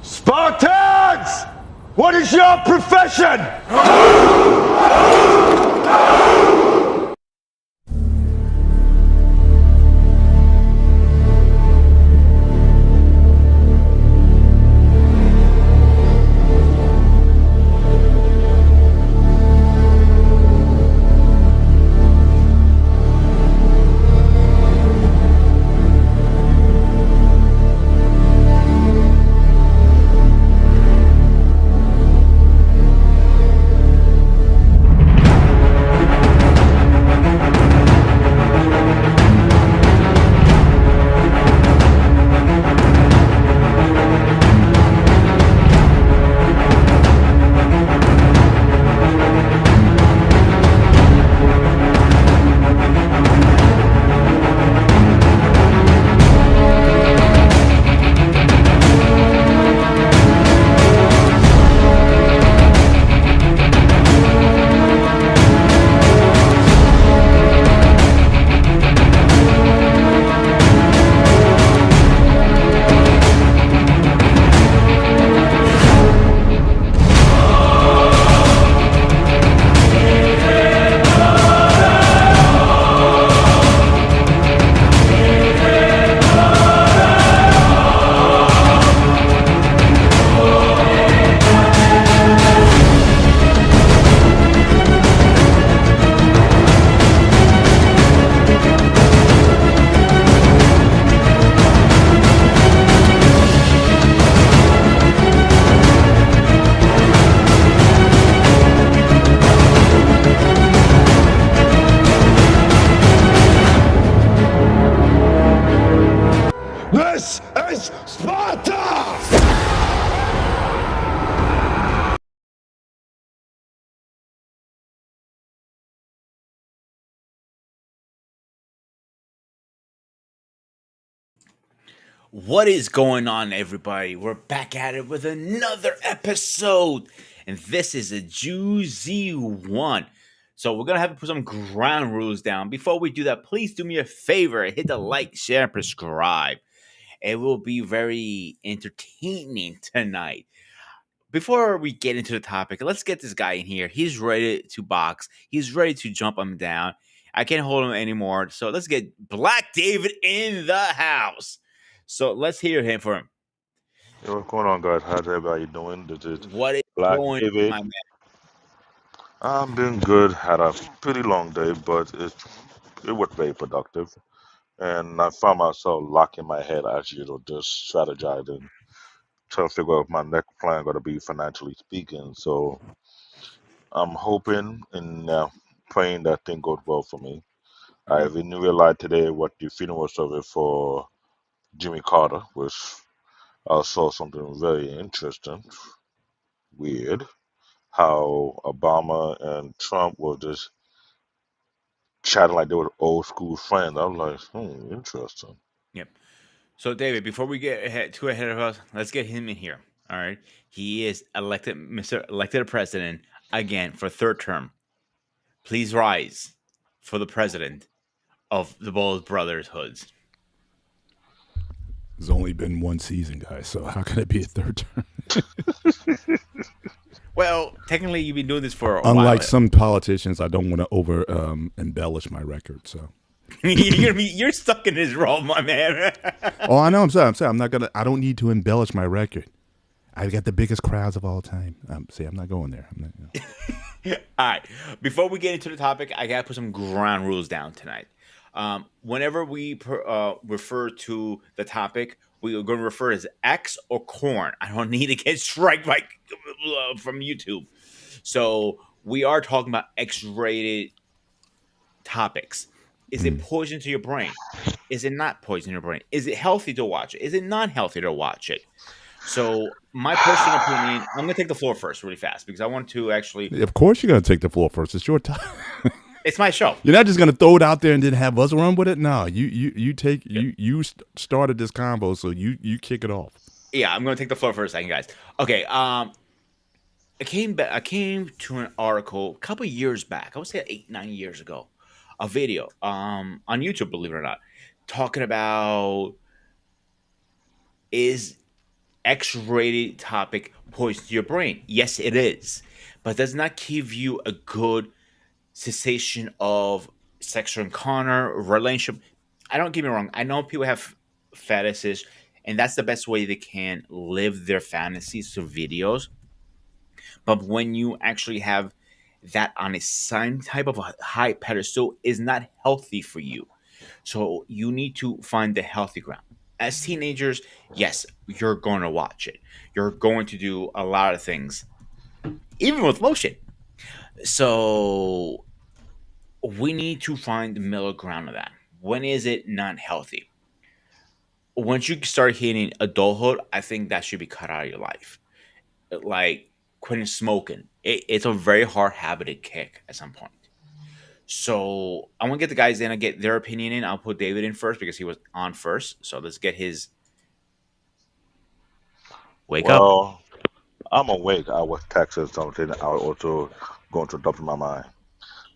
Spartans! What is your profession? This is Sparta! What is going on, everybody? We're back at it with another episode, and this is a juicy one. So we're gonna have to put some ground rules down. Before we do that, please do me a favor: hit the like, share, and subscribe. It will be very entertaining tonight. Before we get into the topic, let's get this guy in here. He's ready to box. He's ready to jump him down. I can't hold him anymore. So let's get Black David in the house. So let's hear him for him. Hey, what's going on, guys? How's everybody doing? This is What is Black going on, David. my man? I'm doing good. Had a pretty long day, but it was very productive. And I found myself locking my head as usual, just strategizing, trying to figure out my next plan going to be financially speaking. So I'm hoping and praying that thing goes well for me. I Mhm. even realized today what the funeral service for Jimmy Carter was. I saw something very interesting, weird. How Obama and Trump were just chatting like they were old school friends. I was like, interesting. Yep. So, David, before we get too ahead of us, let's get him in here. All right. He is elected, Mr. Elected President again for third term. Please rise for the president of the Bold Brothers Hoods. It's only been one season, guys. So how can it be a third term? Well, technically, you've been doing this for a while. Unlike some politicians, I don't want to over embellish my record. So, You're stuck in this role, my man. oh, I know. I'm sorry. I'm not gonna. I don't need to embellish my record. I've got the biggest crowds of all time. See, I'm not going there. I'm not. All right. Before we get into the topic, I gotta put some ground rules down tonight. Whenever we refer to the topic, we are going to refer as X or corn. I don't need to get strike by from YouTube. So we are talking about X-rated topics. Is it poison to your brain? Is it not poison to your brain? Is it healthy to watch it? Is it not healthy to watch it? So my personal opinion, I'm gonna take the floor first, really fast, because I want to actually. Of course, you're gonna take the floor first. It's your time. It's my show. You're not just gonna throw it out there and then have us run with it. No, you take you started this combo, so you kick it off. Yeah, I'm gonna take the floor for a second, guys. Okay. I came to an article a couple years back. I would say 8-9 years ago. A video on YouTube, believe it or not, talking about is X-rated topic poison to your brain. Yes, it is, but does not give you a good cessation of sexual encounter, relationship. I don't get me wrong. I know people have fetishes, and that's the best way they can live their fantasies through videos. But when you actually have that on a some type of a high pedestal, is not healthy for you. So you need to find the healthy ground. As teenagers, yes, you're going to watch it. You're going to do a lot of things, even with lotion. So we need to find the middle ground of that. When is it not healthy? Once you start hitting adulthood, I think that should be cut out of your life. Like quitting smoking, it's a very hard habit to kick at some point. So I want to get the guys in and get their opinion in. I'll put David in first because he was on first. So let's get his wake up. Well, I'm awake. I was texting something. I was also going to drop in my mind.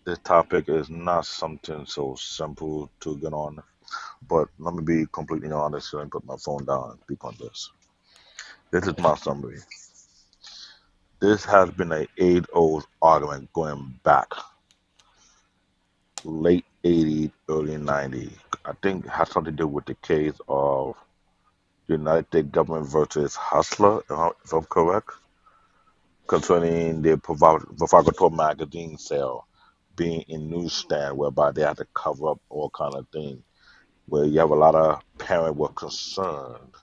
This topic is not something so simple to get on, but let me be completely honest and put my phone down and speak on this. This is my summary. This has been a age-old argument going back late 80s, early 90s. I think it has something to do with the case of the United States government versus Hustler, if I'm correct, concerning the provocateur magazine sale being in newsstand, whereby they had to cover up all kind of things. Where you have a lot of parents were concerned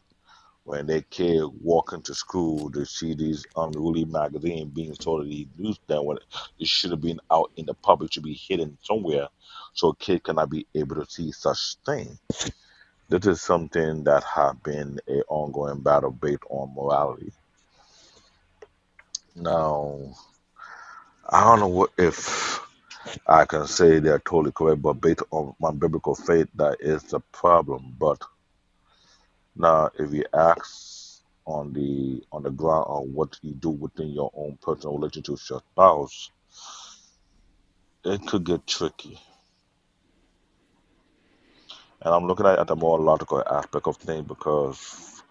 when their kid walk into school to see these unruly magazines being sold at the newsstand when it should have been out in the public, should be hidden somewhere, so a kid cannot be able to see such thing. This is something that have been a ongoing battle based on morality. Now, I don't know what if I can say they're totally correct, but based on my biblical faith, that is the problem. But now, if you ask on the ground on what you do within your own personal relationship with your spouse, it could get tricky. And I'm looking at the more logical aspect of things because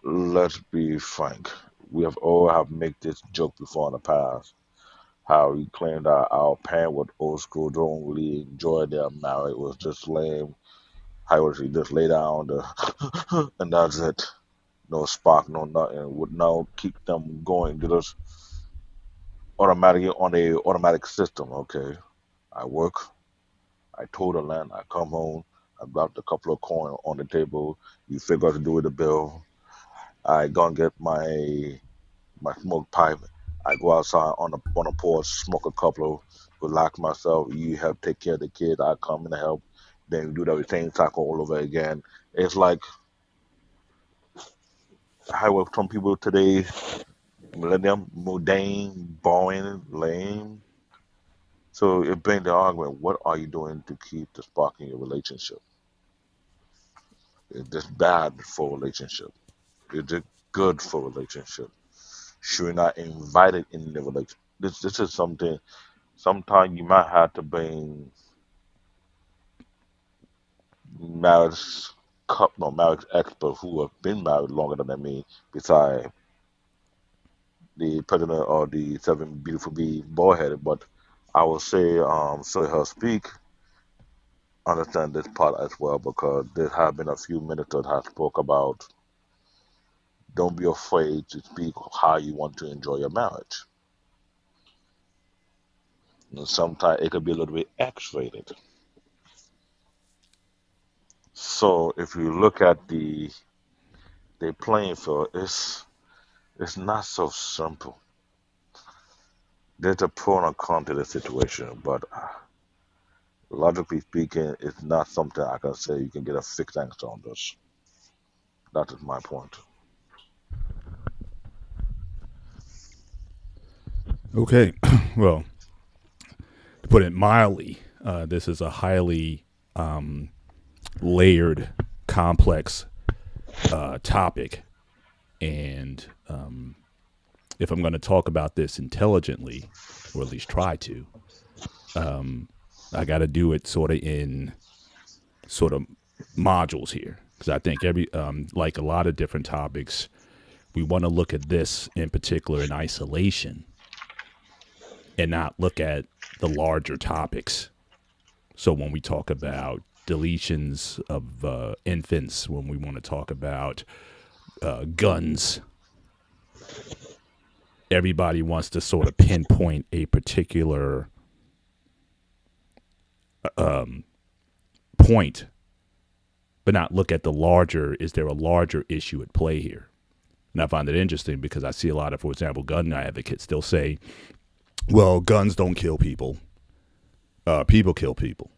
let's be frank, we have all have made this joke before in the past. How we claim that our parents was old school, don't really enjoy their marriage, it was just lame. How was he just lay down the and that's it. No spark, no nothing. Would now keep them going. They just automatically on a automatic system. Okay, I work, I tow the land, I come home, I dropped a couple of coins on the table. You figure out to do with the bill. I go and get my smoke pipe. I go outside on the porch, smoke a couple, relax myself. You help take care of the kids. I come and help. Then we do the same cycle all over again. It's like how some people today millennium, mundane, boring, lame. So it brings the argument, what are you doing to keep the spark in your relationship? Is this bad for a relationship? Is it good for a relationship? Should we not invite it in the relationship? This is something sometimes you might have to bring marriage couple, no, marriage experts who have been married longer than me, besides the president of the Seven Beautiful Bees, bald headed, but I will say, so her speak, understand this part as well because there have been a few minutes that have spoke about don't be afraid to speak how you want to enjoy your marriage. And sometimes it could be a little bit X-rated. So if you look at the playing field, it's not so simple. There's a pro and a con to the situation, but logically speaking, it's not something I can say you can get a fixed answer on this. That is my point. Okay. Well, to put it mildly, this is a highly layered, complex topic. And if I'm going to talk about this intelligently, or at least try to, I got to do it sort of in sort of modules here. Because I think every like a lot of different topics, we want to look at this in particular in isolation and not look at the larger topics. So when we talk about deletions of infants, when we want to talk about guns, everybody wants to sort of pinpoint a particular point, but not look at the larger, is there a larger issue at play here? And I find it interesting because I see a lot of, for example, gun advocates still say, well, guns don't kill people. People kill people.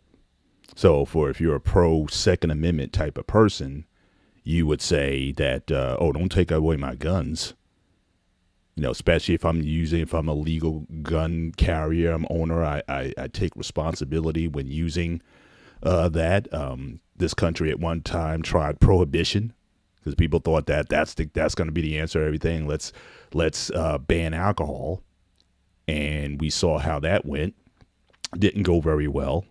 So if you're a pro Second Amendment type of person, you would say that, don't take away my guns. Especially if I'm a legal gun carrier, I'm owner, I take responsibility when using that. This country at one time tried prohibition because people thought that's going to be the answer to everything. Let's ban alcohol. And we saw how that went. Didn't go very well.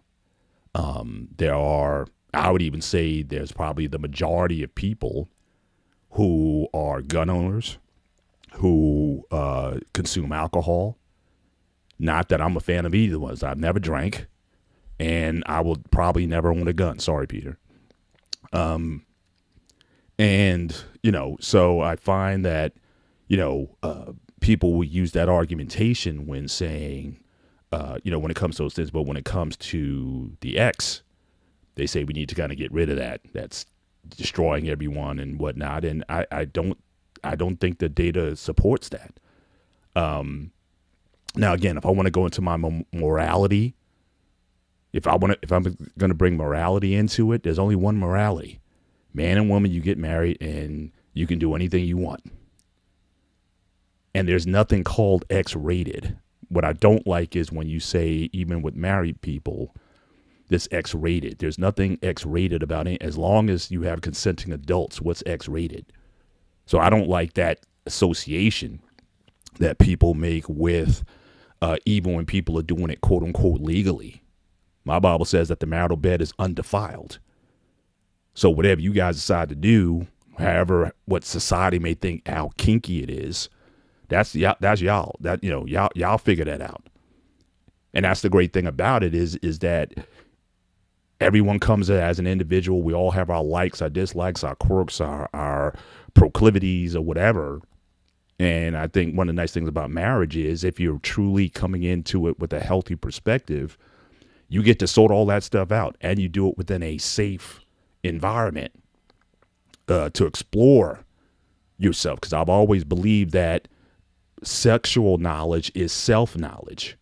I would even say there's probably the majority of people who are gun owners who consume alcohol. Not that I'm a fan of either ones. I've never drank, and I will probably never own a gun. Sorry, Peter. So I find that, people will use that argumentation when saying, when it comes to those things, but when it comes to the X, they say we need to kind of get rid of that. That's destroying everyone and whatnot. And I don't think the data supports that. Now, again, if I want to go into my morality, if I'm going to bring morality into it, there's only one morality. Man and woman, you get married and you can do anything you want. And there's nothing called X-rated. What I don't like is when you say, even with married people, this X-rated. There's nothing X-rated about it. As long as you have consenting adults, what's X-rated? So I don't like that association that people make with even when people are doing it, quote unquote, legally. My Bible says that the marital bed is undefiled. So whatever you guys decide to do, however, what society may think how kinky it is, that's y'all. That y'all figure that out. And that's the great thing about it is that everyone comes as an individual. We all have our likes, our dislikes, our quirks, our proclivities, or whatever. And I think one of the nice things about marriage is if you're truly coming into it with a healthy perspective, you get to sort all that stuff out, and you do it within a safe environment to explore yourself. Because I've always believed that sexual knowledge is self-knowledge.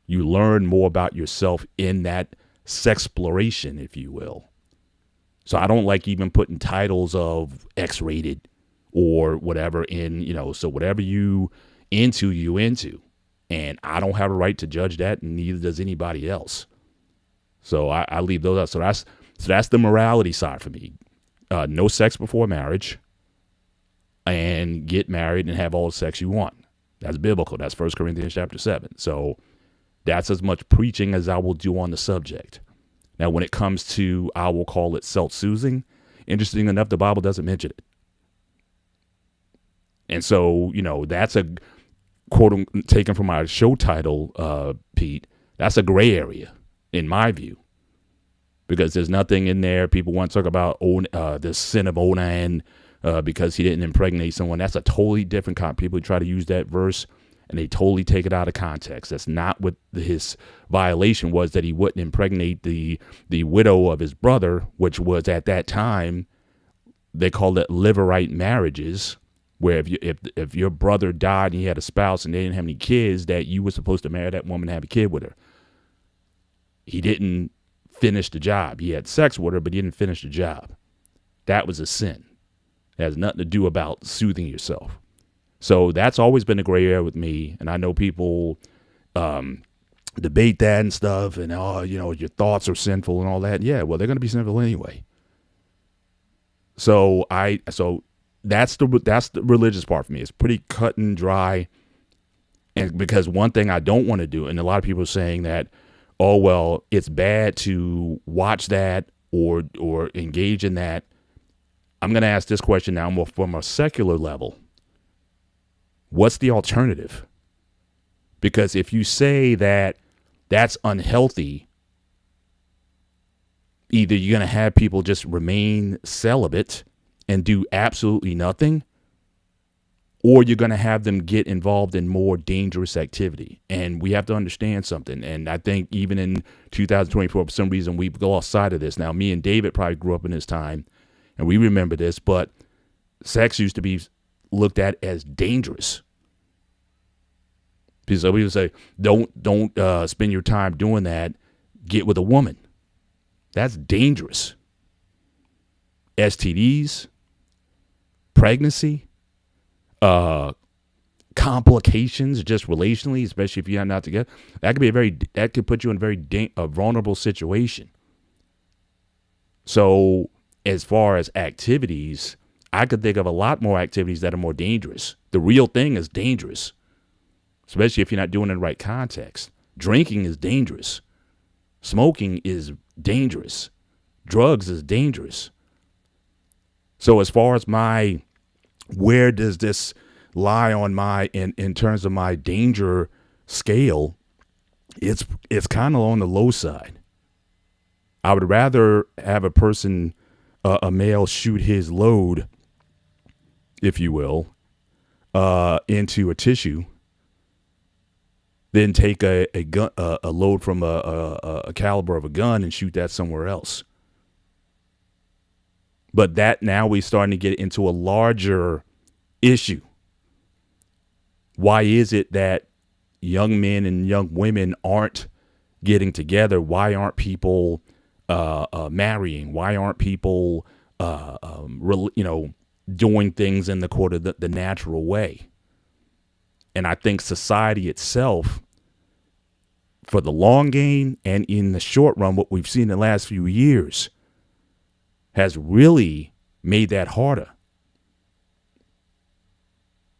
You learn more about yourself in that sexploration, if you will. So I don't like even putting titles of X-rated or whatever in, so whatever you into. And I don't have a right to judge that, and neither does anybody else. So I leave those out. So that's the morality side for me. No sex before marriage, and get married and have all the sex you want. That's biblical. That's 1 Corinthians chapter 7. So that's as much preaching as I will do on the subject. Now, when it comes to, I will call it self-soothing, interesting enough, the Bible doesn't mention it. And so, that's a quote taken from my show title, Pete. That's a gray area in my view, because there's nothing in there. People want to talk about the sin of Onan because he didn't impregnate someone. That's a totally different kind. People try to use that verse and they totally take it out of context. That's not what his violation was, that he wouldn't impregnate the widow of his brother, which was at that time, they called it Levirate marriages, where if your brother died and he had a spouse and they didn't have any kids, that you were supposed to marry that woman and have a kid with her. He didn't finish the job. He had sex with her, but he didn't finish the job. That was a sin. It has nothing to do about soothing yourself. So that's always been a gray area with me. And I know people debate that and stuff, and your thoughts are sinful and all that. Yeah, well, they're going to be sinful anyway. So that's the religious part for me. It's pretty cut and dry. And because one thing I don't want to do, and a lot of people are saying that, oh, well, it's bad to watch that or engage in that. I'm going to ask this question now more from a secular level. What's the alternative? Because if you say that that's unhealthy, either you're going to have people just remain celibate and do absolutely nothing, or you're going to have them get involved in more dangerous activity. And we have to understand something. And I think even in 2024, for some reason, we've lost sight of this. Now, me and David probably grew up in this time, and we remember this, but sex used to be looked at as dangerous. Because we would say, don't spend your time doing that. Get with a woman. That's dangerous. STDs, pregnancy, complications just relationally, especially if you're not together. That could put you in a very vulnerable situation. So as far as activities, I could think of a lot more activities that are more dangerous. The real thing is dangerous, especially if you're not doing it in the right context. Drinking is dangerous. Smoking is dangerous. Drugs is dangerous. So as far as where does this lie on in terms of my danger scale, it's kind of on the low side. I would rather have a person, a male, shoot his load, if you will, into a tissue than take a gun, a load from a caliber of a gun and shoot that somewhere else. But that now we're starting to get into a larger issue. Why is it that young men and young women aren't getting together? Why aren't people marrying? Why aren't people doing things in the natural way? And I think society itself, for the long game and in the short run, what we've seen in the last few years, has really made that harder.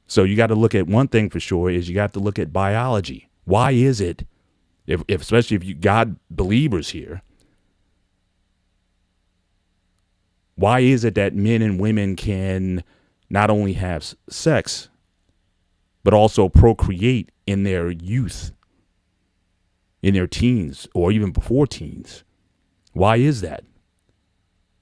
So you got to look at one thing for sure is you got to look at biology. Why is it, especially if you got believers here, why is it that men and women can not only have sex, but also procreate in their youth, in their teens, or even before teens? Why is that?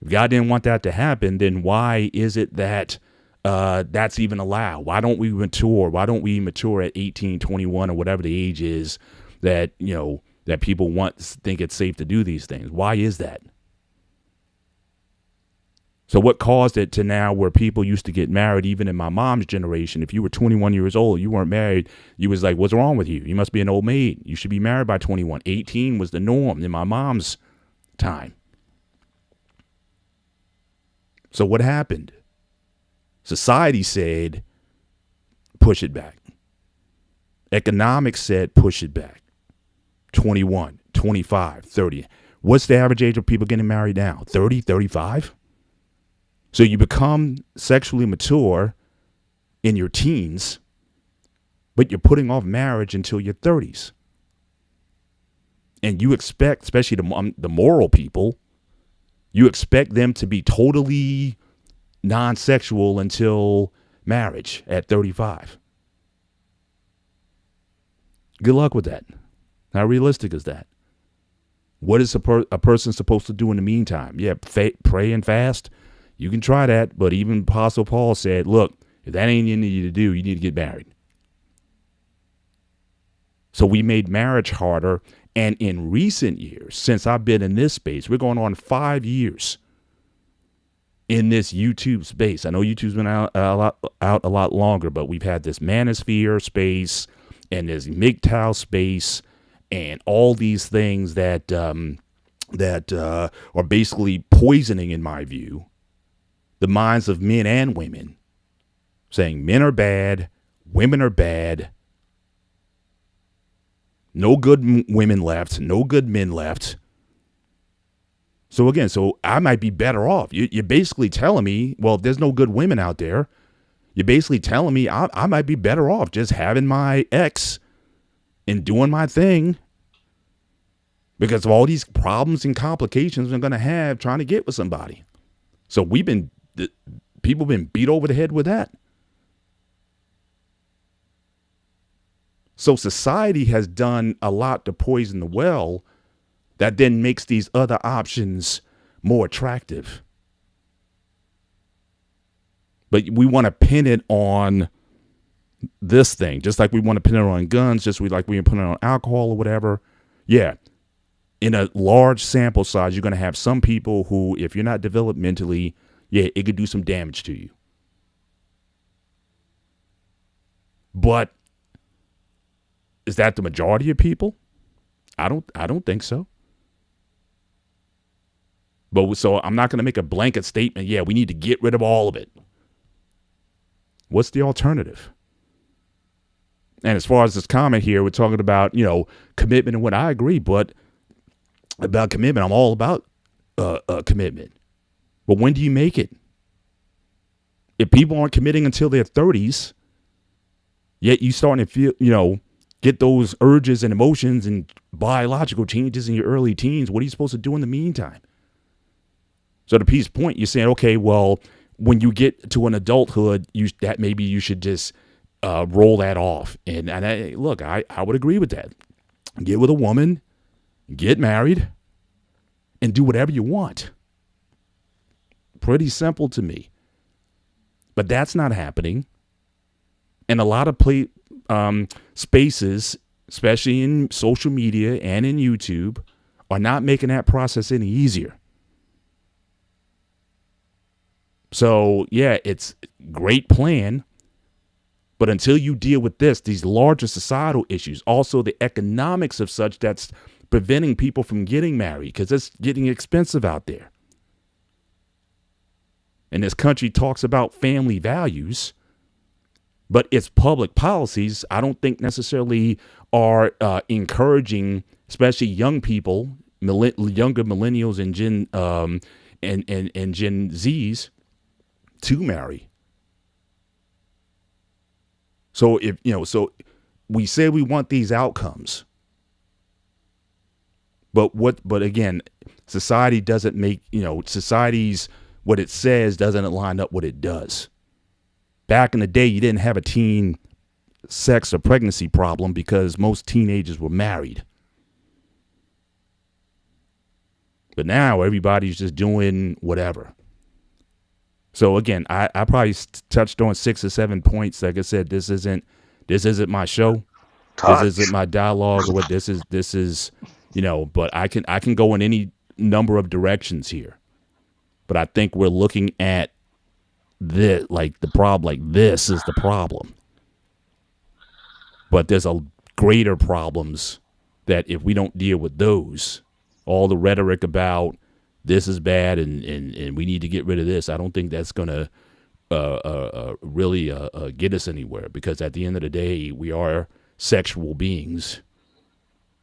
If God didn't want that to happen, then why is it that that's even allowed? Why don't we mature? Why don't we mature at 18, 21, or whatever the age is that, that people think it's safe to do these things? Why is that? So what caused it to now where people used to get married, even in my mom's generation? If you were 21 years old, you weren't married, you was like, what's wrong with you? You must be an old maid. You should be married by 21. 18 was the norm in my mom's time. So what happened? Society said, push it back. Economics said, push it back. 21, 25, 30. What's the average age of people getting married now? 30, 35? So you become sexually mature in your teens, but you're putting off marriage until your 30s. And you expect, especially the moral people, you expect them to be totally non-sexual until marriage at 35. Good luck with that. How realistic is that? What is a person supposed to do in the meantime? Yeah, pray and fast. You can try that, but even Apostle Paul said, look, if that ain't you need to do, you need to get married. So we made marriage harder. And in recent years, since I've been in this space, we're going on 5 years in this YouTube space. I know YouTube's been out a lot longer, but we've had this manosphere space and this MGTOW space and all these things that are basically poisoning, in my view, the minds of men and women, saying men are bad, women are bad, no good women left, no good men left. So again, I might be better off. You're basically telling me, well, if there's no good women out there, you're basically telling me I might be better off just having my ex and doing my thing because of all these problems and complications I'm going to have trying to get with somebody. So people been beat over the head with that. So society has done a lot to poison the well that then makes these other options more attractive. But we want to pin it on this thing, just like we want to pin it on guns, just like we put it on alcohol or whatever. Yeah. In a large sample size, you're going to have some people who, if you're not developmentally, yeah, it could do some damage to you. But is that the majority of people? I don't think so. But so I'm not going to make a blanket statement. Yeah, we need to get rid of all of it. What's the alternative? And as far as this comment here, we're talking about, commitment and what I agree, but about commitment, I'm all about commitment. But when do you make it? If people aren't committing until their 30s, yet you starting to feel, get those urges and emotions and biological changes in your early teens, what are you supposed to do in the meantime? So to Pete's point, you're saying, okay, well, when you get to an adulthood, maybe you should just roll that off. And I would agree with that. Get with a woman, get married, and do whatever you want. Pretty simple to me. But that's not happening. And a lot of spaces, especially in social media and in YouTube, are not making that process any easier. So, yeah, it's a great plan. But until you deal with these larger societal issues, also the economics of such that's preventing people from getting married because it's getting expensive out there. And this country talks about family values, but its public policies, I don't think necessarily are encouraging, especially young people, younger millennials and Gen and Gen Zs to marry. So so we say we want these outcomes, but again, society doesn't make, society's what it says doesn't line up what it does. Back in the day, you didn't have a teen sex or pregnancy problem because most teenagers were married. But now everybody's just doing whatever. So again, I probably touched on 6 or 7 points. Like I said, this isn't my show. This isn't my dialogue or what this is, but I can go in any number of directions here. But I think we're looking at this, like the problem, like this is the problem. But there's a greater problems that if we don't deal with those, all the rhetoric about this is bad and we need to get rid of this, I don't think that's going to really get us anywhere, because at the end of the day, we are sexual beings.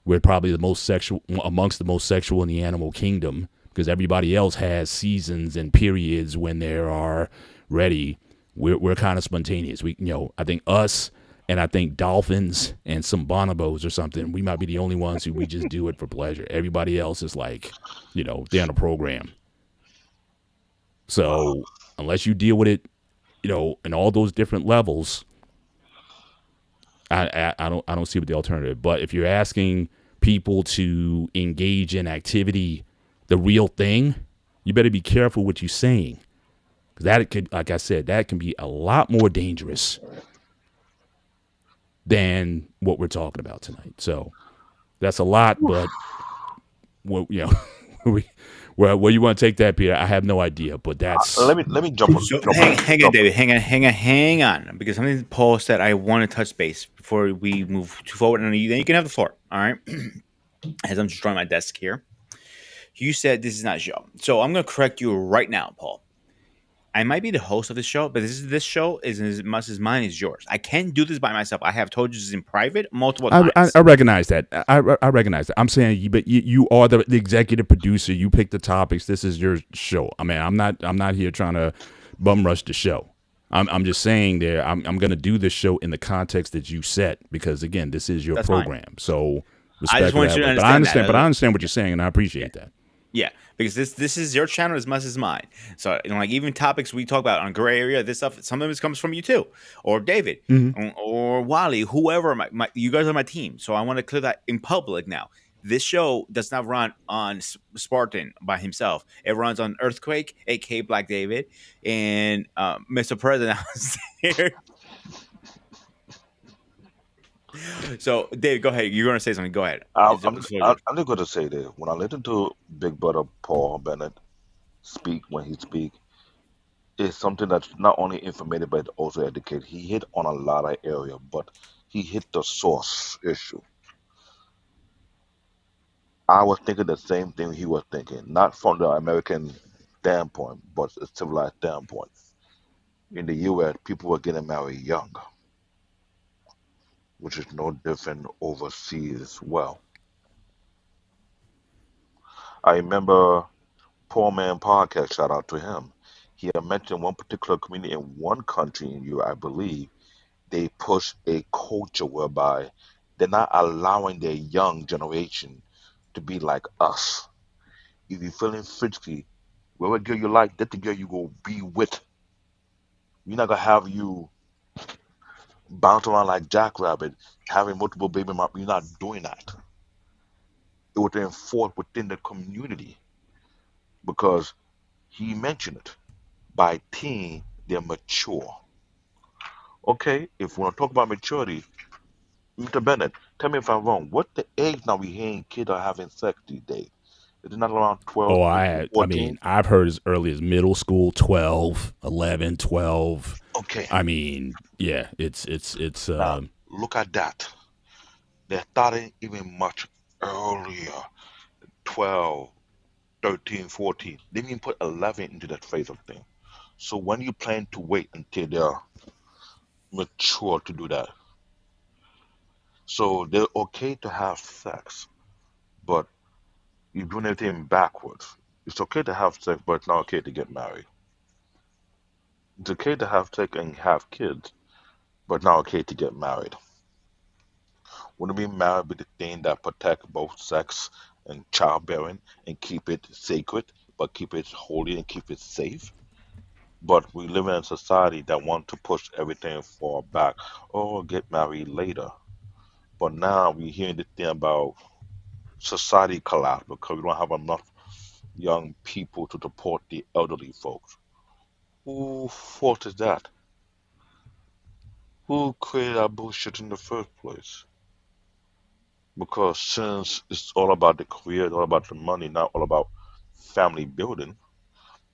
We're probably the most sexual, amongst the most sexual in the animal kingdom, because everybody else has seasons and periods when they are ready. We're kind of spontaneous. I think us and I think dolphins and some bonobos or something, we might be the only ones who we just do it for pleasure. Everybody else is like, they're on a program. So unless you deal with it, in all those different levels, I don't see what the alternative. But if you're asking people to engage in activity, the real thing, you better be careful what you're saying, because that could, like I said, that can be a lot more dangerous than what we're talking about tonight. So that's a lot, but where you want to take that, Peter, I have no idea. But that's let me jump on. So hang on, David. Hang on, because something to post that I want to touch base before we move forward, and then you can have the floor. All right, as I'm just drawing my desk here. You said this is not a show, so I'm going to correct you right now, Paul. I might be the host of this show, but this show is as much as mine as yours. I can't do this by myself. I have told you this in private multiple times. I recognize that. I recognize that. I'm saying, but you are the executive producer. You pick the topics. This is your show. I mean, I'm not here trying to bum rush the show. I'm just saying there. I'm going to do this show in the context that you set, because again, this is your program. Fine. So respect I just want you to understand. But I understand what you're saying, and I appreciate that. Yeah, because this is your channel as much as mine. So, like, even topics we talk about on gray area, this stuff, some of it comes from you too, or David, or Wally, whoever. You guys are my team, so I want to clear that in public now. This show does not run on Spartan by himself. It runs on Earthquake, aka Black David, and Mr. President here. So, Dave, go ahead. You're going to say something. Go ahead. It's I'm the just, floor is I'm yours. I'm just going to say this. When I listen to Big Brother Paul Bennett speak, when he speak, it's something that's not only informative but also educated. He hit on a lot of area, but he hit the source issue. I was thinking the same thing he was thinking, not from the American standpoint, but a civilized standpoint. In the U.S., people were getting married young, which is no different overseas as well. I remember Poor Man Podcast, shout out to him. He had mentioned one particular community in one country in Europe, I believe, they push a culture whereby they're not allowing their young generation to be like us. If you're feeling frisky, whatever girl you like, that's the girl you go be with. We're not gonna have you bounce around like Jackrabbit, having multiple baby mamas. You're not doing that. It was enforced within the community because he mentioned it. By teen, they're mature. Okay, if we want to talk about maturity, Mr. Bennett, tell me if I'm wrong. What the age now we hearing kids are having sex these days? Is it not around 12, Oh, 13, I 14? mean, I've heard as early as middle school, 12, 11, 12. Okay, I mean, yeah, it's now look at that. They're starting even much earlier, 12, 13, 14. They even put 11 into that phase of thing. So when you plan to wait until they're mature to do that, so they're okay to have sex, but you're doing everything backwards. It's okay to have sex, but it's not okay to get married. It's okay to have sex and have kids, but not okay to get married. Wouldn't be married be the thing that protect both sex and childbearing and keep it sacred, but keep it holy and keep it safe? But we live in a society that want to push everything far back. Oh, get married later. But now we're hearing the thing about society collapse because we don't have enough young people to support the elderly folks. Who forces that? Who created that bullshit in the first place? Because since it's all about the career, it's all about the money, not all about family building.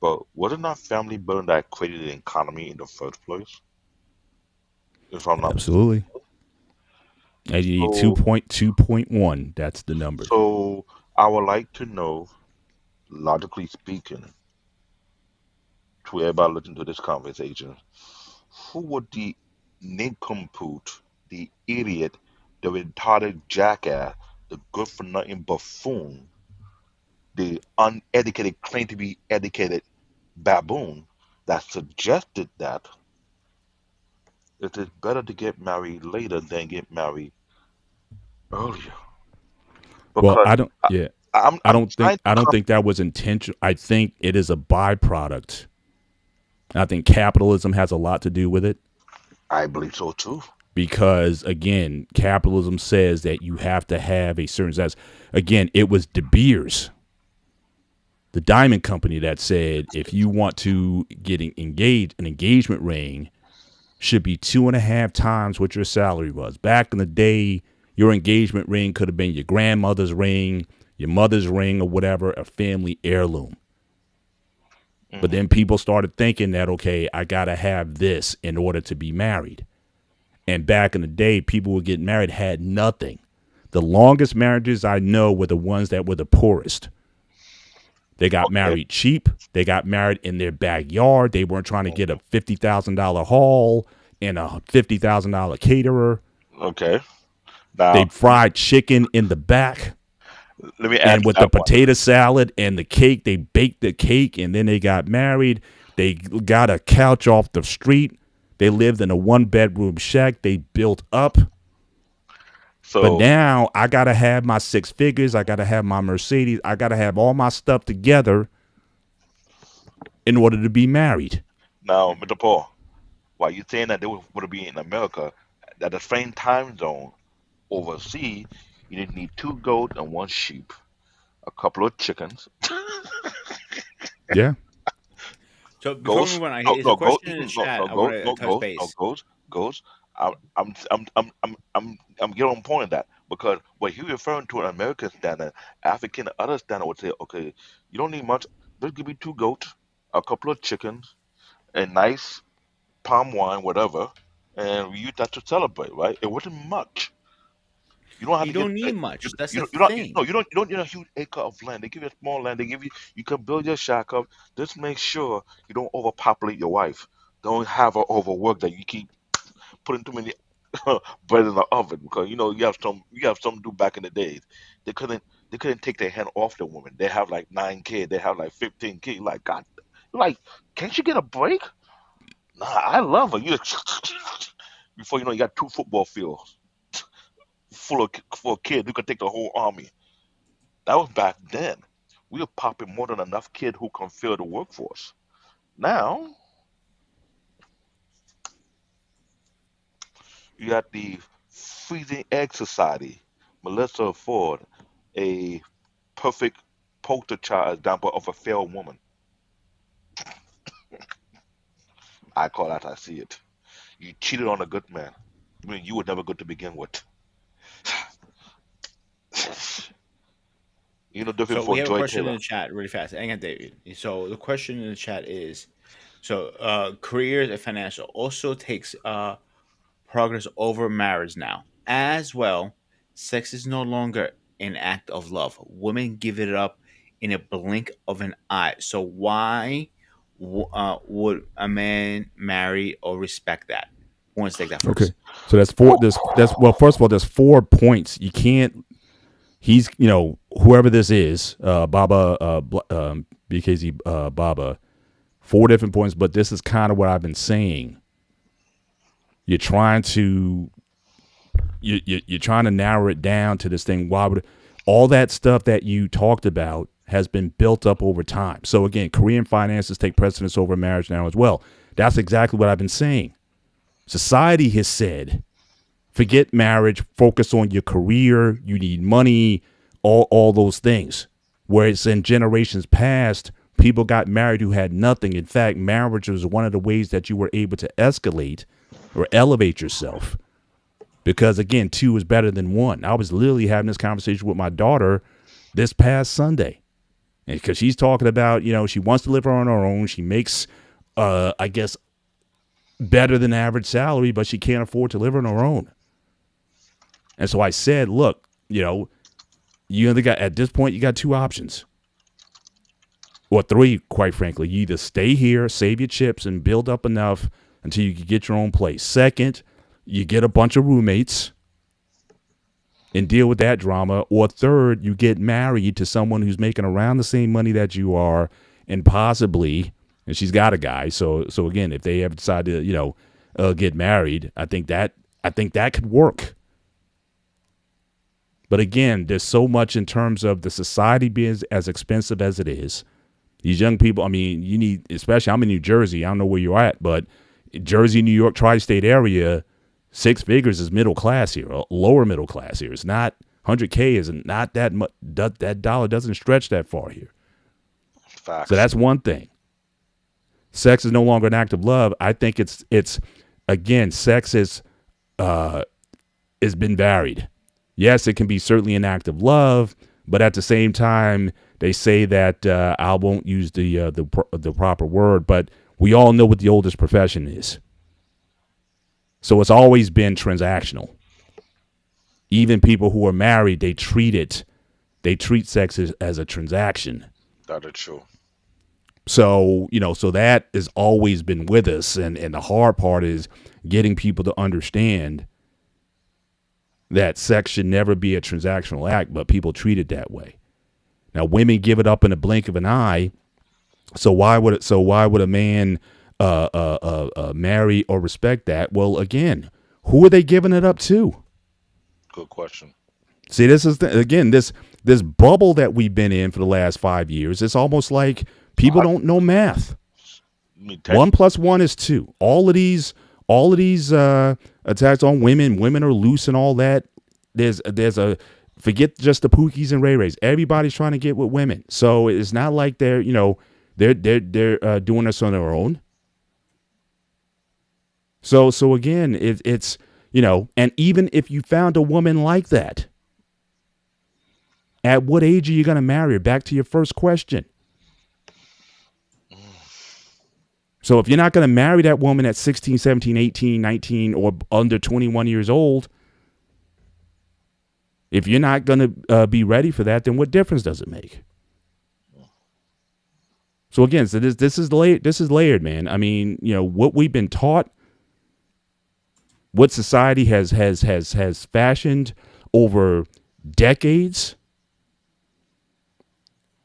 But was it not family building that created the economy in the first place? If I'm not mistaken. absolutely. And you need So, 2.2.1. That's the numbers. so I would like to know, logically speaking, to everybody listening to this conversation, who would the nincompoop, the idiot, the retarded jackass, the good for nothing buffoon, the uneducated, claim to be educated baboon that suggested that it is better to get married later than get married earlier? Well, Because I don't. I, Yeah, I'm trying to I don't come. think that was intentional. I think it is a byproduct. I think capitalism has a lot to do with it I believe so too. because again, capitalism says that you have to have a certain size. Again, it was De Beers, the diamond company, that said if you want to get engaged, an engagement ring should be 2.5 times what your salary was. Back in the day, your engagement ring could have been your grandmother's ring, your mother's ring, or whatever, a family heirloom. But Hmm. then people started thinking that, okay, I got to have this in order to be married. And back in the day, people would get married, had nothing. The longest marriages I know were the ones that were the poorest. They got Okay. married cheap. They got married in their backyard. They weren't trying to get a $50,000 hall and a $50,000 caterer. Okay. They Now fried chicken in the back. let me And ask you with the that one. potato salad and the cake, they baked the cake and then they got married. They got a couch off the street. They lived in a 1-bedroom shack they built up. But So now I got to have my 6 figures. I got to have my Mercedes. I got to have all my stuff together in order to be married. now, Mr. Paul, while you saying that they would be in America, at the same time zone overseas, you didn't need 2 goats and 1 sheep, a couple of chickens, Yeah. So before we goats. move on, No, it's a no goat. question in the No, chat. no I want goat. to No touch goats. No base. goats. Goats. I'm getting on point of that because what you're referring to an American standard, African other standard would say, okay, you don't need much. Just give me 2 goats, a couple of chickens, a nice palm wine, whatever, and we use that to celebrate, right? It wasn't much. You don't have You to get don't need much. That's the you don't thing. no you don't need a huge acre of land. They give you a small land. They give you you can build your shack up. Just make sure you don't overpopulate your wife. Don't have her overwork that you keep putting too many bread in the oven because you have some do back in the days. They couldn't they couldn't take their hand off the woman. They have like 9 kids. They have like 15 kids. Like God, like can't you get a break? Nah, I love her. You before you know you got 2 football fields full of kids who could take the whole army. That was back then. We were popping more than enough kids who can fill the workforce. Now you got the freezing egg society. Melissa Ford, a perfect poster child example of a failed woman. I call that I see it. You cheated on a good man. I mean, you were never good to begin with. You know, different So we for have a Joy question in Taylor. the chat really fast. Hang on, David. So the question in the chat is, so careers and financial also takes progress over marriage now. As well, sex is no longer an act of love. Women give it up in a blink of an eye. So why would a man marry or respect that? Who wants to take that Okay. first? So that's four. That's well. First of all, there's 4 points. You can't. He's whoever this is, Baba, BKZ, Baba. 4 different points, but this is kind of what I've been saying. You're trying to you're trying to narrow it down to this thing. Why would all that stuff that you talked about has been built up over time? So again, career and finances take precedence over marriage now as well. That's exactly what I've been saying. Society has said, forget marriage, focus on your career. You need money, all those things. Whereas in generations past, people got married who had nothing. In fact, marriage was one of the ways that you were able to escalate or elevate yourself. Because again, 2 is better than 1. I was literally having this conversation with my daughter this past Sunday. And because she's talking about, she wants to live on her own. She makes, I guess, better than average salary, but she can't afford to live on her own. And so I said, look, you only got, at this point, you got 2 options. Or 3, quite frankly. You either stay here, save your chips, and build up enough until you can get your own place. Second, you get a bunch of roommates and deal with that drama. Or third, you get married to someone who's making around the same money that you are, and possibly, and she's got a guy. So again, if they ever decide to, get married, I think that could work. But again, there's so much in terms of the society being as expensive as it is. These young people, I mean, you need, especially I'm in New Jersey. I don't know where you're at, but Jersey, New York, tri-state area, 6 figures is middle class here, lower middle class here. It's not 100K isn't not that much. That dollar doesn't stretch that far here. So Facts. that's one thing. Sex is no longer an act of love. I think it's again, sex is been varied. Yes, it can be certainly an act of love, but at the same time, they say that I won't use the proper word, but we all know what the oldest profession is. So it's always been transactional. Even people who are married, they treat sex as a transaction. That is true. So, so that has always been with us. And the hard part is getting people to understand that sex should never be a transactional act, but people treat it that way. Now, women give it up in a blink of an eye. So why would a man marry or respect that? Well, again, who are they giving it up to? good question. See, this is again this bubble that we've been in for the last 5 years. It's almost like people I don't know math. mean, One plus one is two. All of these attacks on women. Women are loose and all that. There's a forget just the Pookies and Ray Rays. Everybody's trying to get with women. So it's not like they're doing this on their own. So again, it's and even if you found a woman like that, at what age are you going to marry her? Back to your first question. So if you're not going to marry that woman at 16, 17, 18, 19, or under 21 years old, if you're not going to be ready for that, then what difference does it make? So again, this is layered, man. I mean, what we've been taught, what society has fashioned over decades,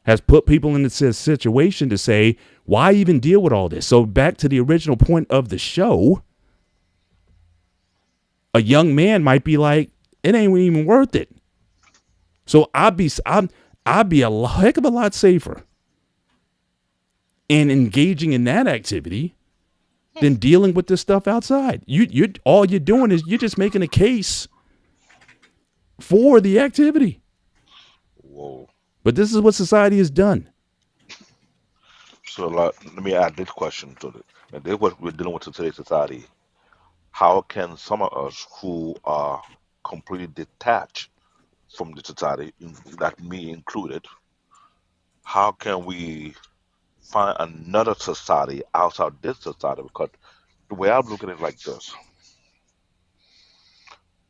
has put people in this situation to say, why even deal with all this? So back to the original point of the show, a young man might be like, it ain't even worth it. So I'd be a heck of a lot safer in engaging in that activity than dealing with this stuff outside. You all you're doing is you're just making a case for the activity. whoa. But this is what society has done. So let me add this question to it. And this is what we're dealing with in today's society. How can some of us who are completely detached from the society, that me included, how can we find another society outside this society? Because the way I'm looking at it like this,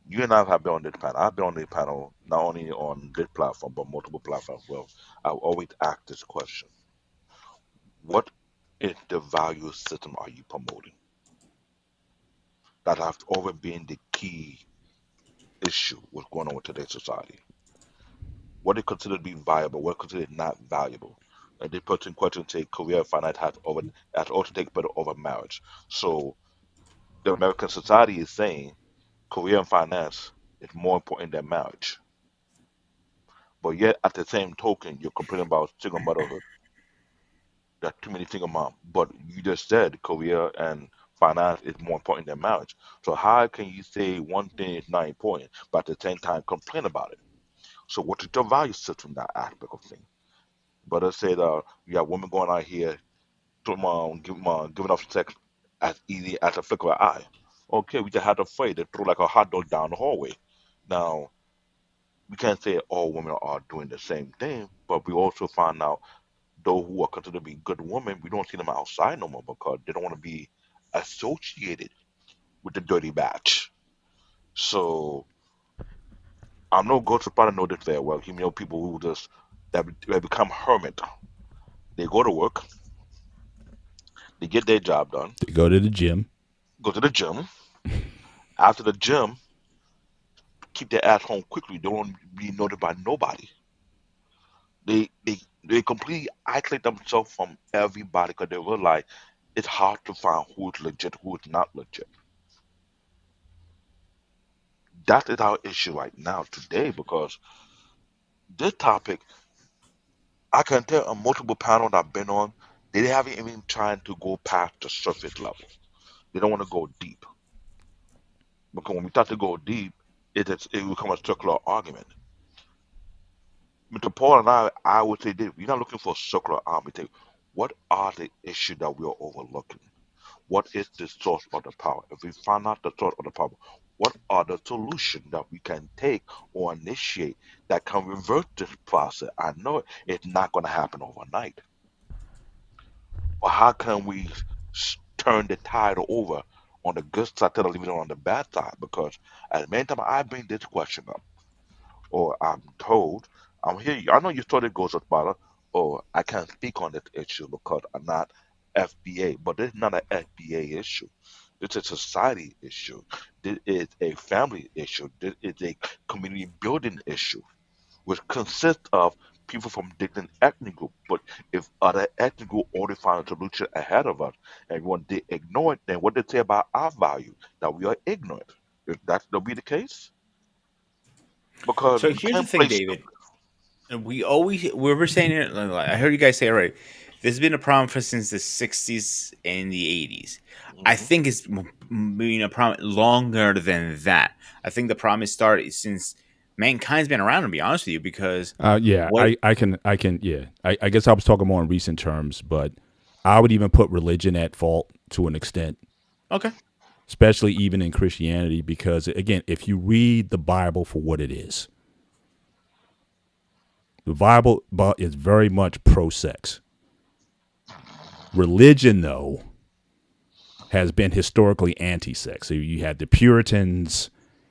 you and I have been on this panel. I've been on this panel not only on this platform but multiple platforms. Well, I always ask this question: what is the value system are you promoting? That has always been the key issue what's going on with today's society. What is considered to be viable, what is considered not valuable. And this person question say career and finance has also take better over marriage. So the American society is saying career and finance is more important than marriage. But yet at the same token you're complaining about single motherhood. There are too many single moms. But you just said career and finance is more important than marriage. So how can you say one thing is not important, but at the same time complain about it? So what is your value system in that aspect of things? But I said, you have women going out here giving up sex as easy as a flick of an eye. Okay, we just had to fight. They threw like a hot dog down the hallway. Now, we can't say all women are doing the same thing, but we also find out those who are considered to be good women, we don't see them outside no more because they don't want to be associated with the dirty batch. So I'm no go to probably know this very well. You know people who just that become hermit. They go to work, they get their job done, They go to the gym. go to the gym. After the gym, keep their ass home quickly. They don't want to be noticed by nobody. They completely isolate themselves from everybody because they realize it's hard to find who's legit, who's not legit. That is our issue right now today because this topic, I can tell on multiple panels I've been on, they haven't even trying to go past the surface level. They don't want to go deep because when we start to go deep, it becomes a circular argument. Mr. Paul and I would say this, we're not looking for a circular argument. What are the issues that we are overlooking? What is the source of the power? If we find out the source of the power, what are the solutions that we can take or initiate that can reverse this process? I know it's not going to happen overnight, but how can we turn the tide over on the good side instead of leaving it on the bad side? Because as many times I bring this question up, or I'm told, I'm here. I know you thought it goes with Bala, or I can't speak on this issue because I'm not FBA, but this is not an FBA issue. This is a society issue. This is a family issue. This is a community building issue, which consists of people from different ethnic groups. But if other ethnic groups already find a solution ahead of us and we want to ignore it, then what they say about our value, that we are ignorant. If that will be the case? because So you here's the can't thing, place. David. And we were saying it. I heard you guys say it right. This has been a problem for since the '60s and the '80s. I Mhm. think it's been a problem longer than that. I think the problem has started since mankind's been around. To be honest with you, because Yeah, what? yeah. I guess I was talking more in recent terms, but I would even put religion at fault to an extent, Okay, especially even in Christianity, because again, if you read the Bible for what it is, the Bible is very much pro-sex. Religion, though, has been historically anti-sex. So you had the Puritans,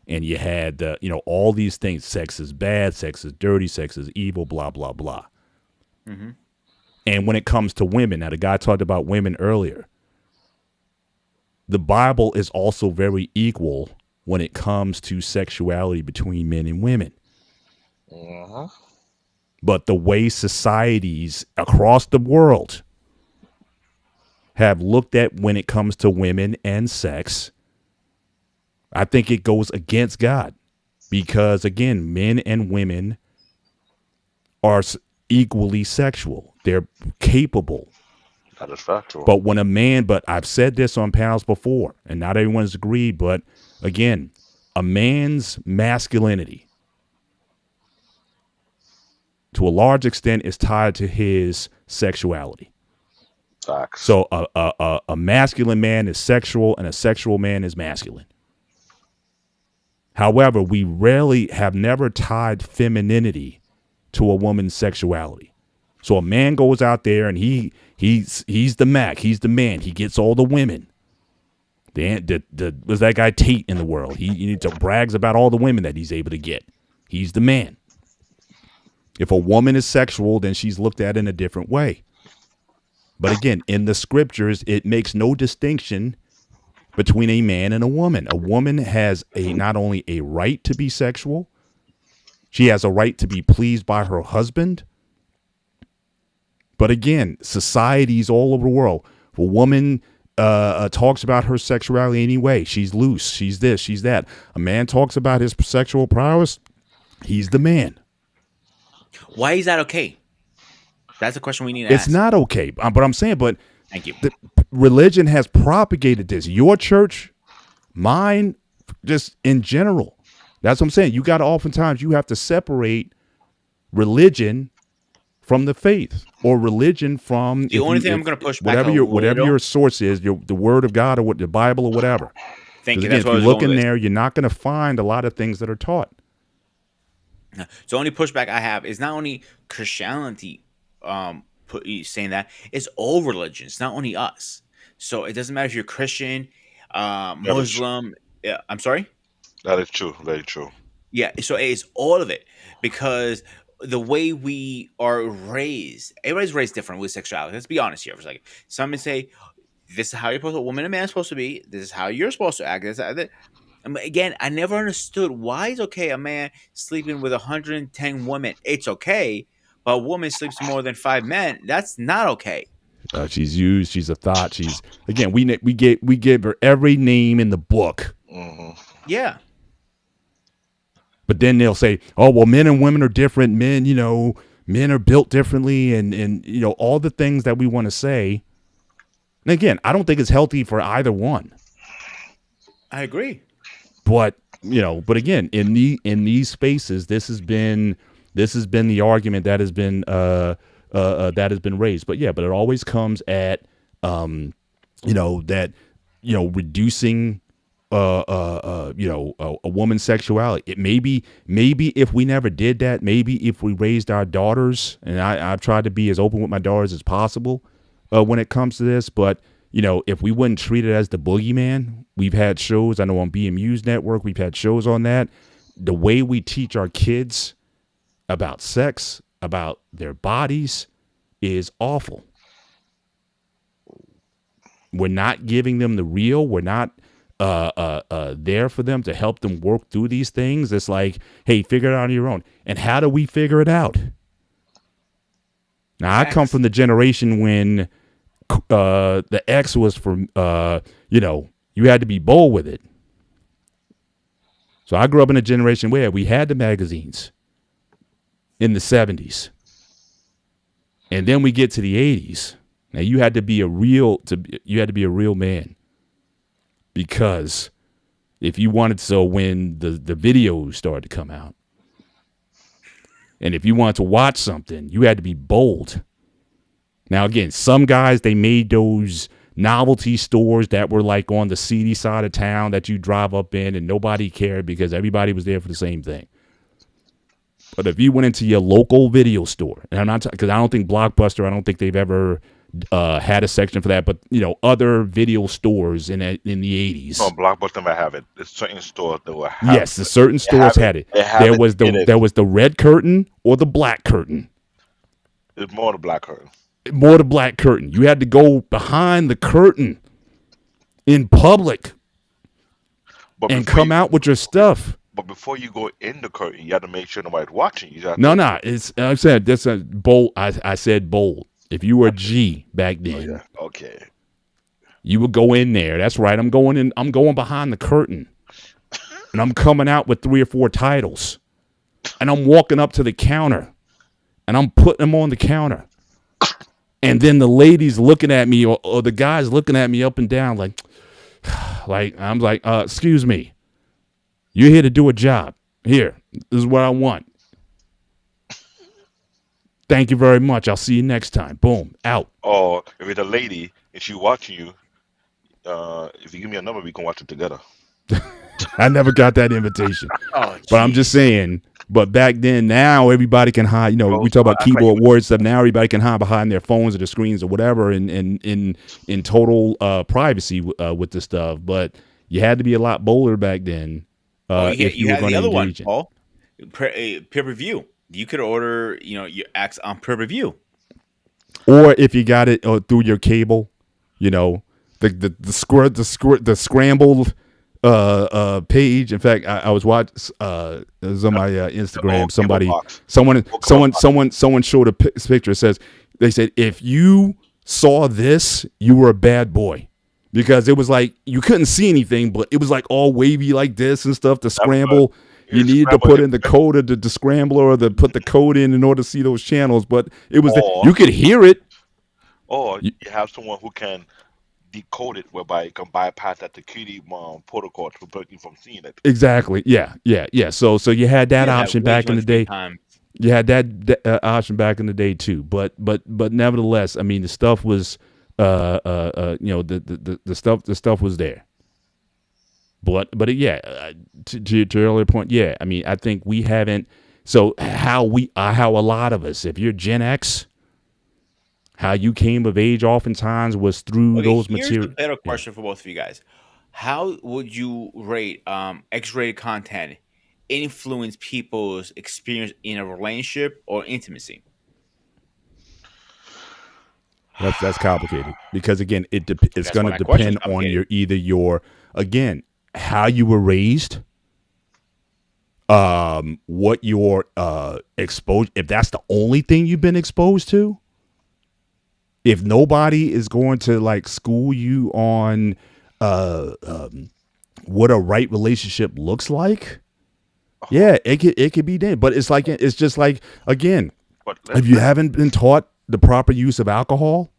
and you had all these things. Sex is bad. Sex is dirty. Sex is evil. Blah blah blah. hmm And when it comes to women, now the guy talked about women earlier. The Bible is also very equal when it comes to sexuality between men and women. Uh-huh. But the way societies across the world have looked at when it comes to women and sex, I think it goes against God. Because again, men and women are equally sexual. They're capable. That is factual. But when a man, but I've said this on panels before, and not everyone's agreed, but again, a man's masculinity to a large extent is tied to his sexuality. Facts. So a masculine man is sexual and a sexual man is masculine. However, we rarely have never tied femininity to a woman's sexuality. So a man goes out there and he's the Mac, he's the man, he gets all the women. Was that guy Tate in the world? He brags about all the women that he's able to get. He's the man. If a woman is sexual, then she's looked at in a different way. But again, in the scriptures, it makes no distinction between a man and a woman. A woman has not only a right to be sexual, she has a right to be pleased by her husband. But again, societies all over the world, if a woman talks about her sexuality anyway, she's loose, she's this, she's that. A man talks about his sexual prowess, he's the man. why is that okay? That's a question we need to It's ask. not okay. But I'm saying, Thank you. religion has propagated this. Your church, mine, just in general. That's what I'm saying. Oftentimes you have to separate religion from the faith, or religion from The only thing I'm going to push back whatever your source is, the Word of God or what the Bible or whatever. Thank you. Again, That's if what I you was look going in with. there, you're not going to find a lot of things that are taught. So the only pushback I have is not only Christianity saying that, it's all religions, not only us. So it doesn't matter if you're Christian, That is true. Muslim. I'm sorry. That is true. Very true. Yeah. So it's all of it, because the way we are raised, everybody's raised different with sexuality. Let's be honest here for a second. Some may say, "This is how you're supposed to, a woman and man is supposed to be. This is how you're supposed to act." Again, I never understood why it's okay a man sleeping with 110 women. It's okay, but a woman sleeps with more than 5 men. That's not okay. She's used. She's a thought. She's again. We give her every name in the book. Hmm. Yeah, But then they'll say, "Oh, well, men and women are different. Men, men are built differently, and all the things that we want to say." And again, I don't think it's healthy for either one. I agree. But again, in these spaces, this has been the argument that has been raised. But it always comes at reducing a woman's sexuality. It maybe if we never did that, maybe if we raised our daughters, and I've tried to be as open with my daughters as possible when it comes to this, but if we wouldn't treat it as the boogeyman, we've had shows, I know on BMU's network, we've had shows on that. The way we teach our kids about sex, about their bodies, is awful. We're not giving them the real. We're not there for them to help them work through these things. It's like, hey, figure it out on your own. And how do we figure it out? Now, I come from the generation when the X was for, you had to be bold with it. So I grew up in a generation where we had the magazines in the 70s. And then we get to the 80s. Now you had to be a real man, because if you wanted, so when the videos started to come out, and if you wanted to watch something, you had to be bold. Now again, some guys, they made those novelty stores that were like on the seedy side of town that you drive up in and nobody cared because everybody was there for the same thing. But if you went into your local video store, and I'm not because I don't think Blockbuster, I don't think they've ever had a section for that, but other video stores in the 80s. No, Blockbuster might have it. There's certain stores that will have yes, the certain stores had it. There was the red curtain or the black curtain. It's more the black curtain. More the black curtain. You had to go behind the curtain in public and come out with your stuff. But before you go in the curtain, you have to make sure nobody's watching. No. It's I said that's a bold. I said bold. If you were a G back then, yeah. Okay, you would go in there. That's right. I'm going in. I'm going behind the curtain, and I'm coming out with 3 or 4 titles, and I'm walking up to the counter, and I'm putting them on the counter, and then the ladies looking at me or the guys looking at me up and down like I'm like, excuse me. You're here to do a job. Here, this is what I want. Thank you very much. I'll see you next time. Boom, out. Or if it's a lady and she's watching you, if you give me a number, we can watch it together. I never got that invitation. Oh, but I'm just saying. But back then, now everybody can hide. We talk about keyboard warriors stuff. Now everybody can hide behind their phones or their screens or whatever, in total privacy with this stuff. But you had to be a lot bolder back then. If you were going to engage it. Paul, pay-per-view. You could order, your acts on pay-per-view. Or if you got it through your cable, the scrambled page. In fact, I was watching. It was on my Instagram. Someone showed a picture. It says, they said, if you saw this, you were a bad boy. Because it was like you couldn't see anything, but it was like all wavy like this and stuff to scramble. You needed to put in the code of the scrambler or put the code in order to see those channels. But it was you could hear it. Or you have someone who can decode it, whereby you can bypass that security protocol to prevent you from seeing it. Exactly. Yeah. So you had that option back in the day. You had that option back in the day too. But nevertheless, I mean, the stuff was. The stuff was there, but yeah, to your earlier point, yeah, I mean, I think we haven't. So how a lot of us, if you're Gen X, how you came of age, oftentimes was through those materials. Here's a better question for both of you guys: how would you rate X-rated content influence people's experience in a relationship or intimacy? That's complicated because again, it's going to depend on how you were raised, what your exposure. If that's the only thing you've been exposed to, if nobody is going to like school you on what a right relationship looks like, yeah, it could be there. But it's just like again, if you haven't been taught the proper use of alcohol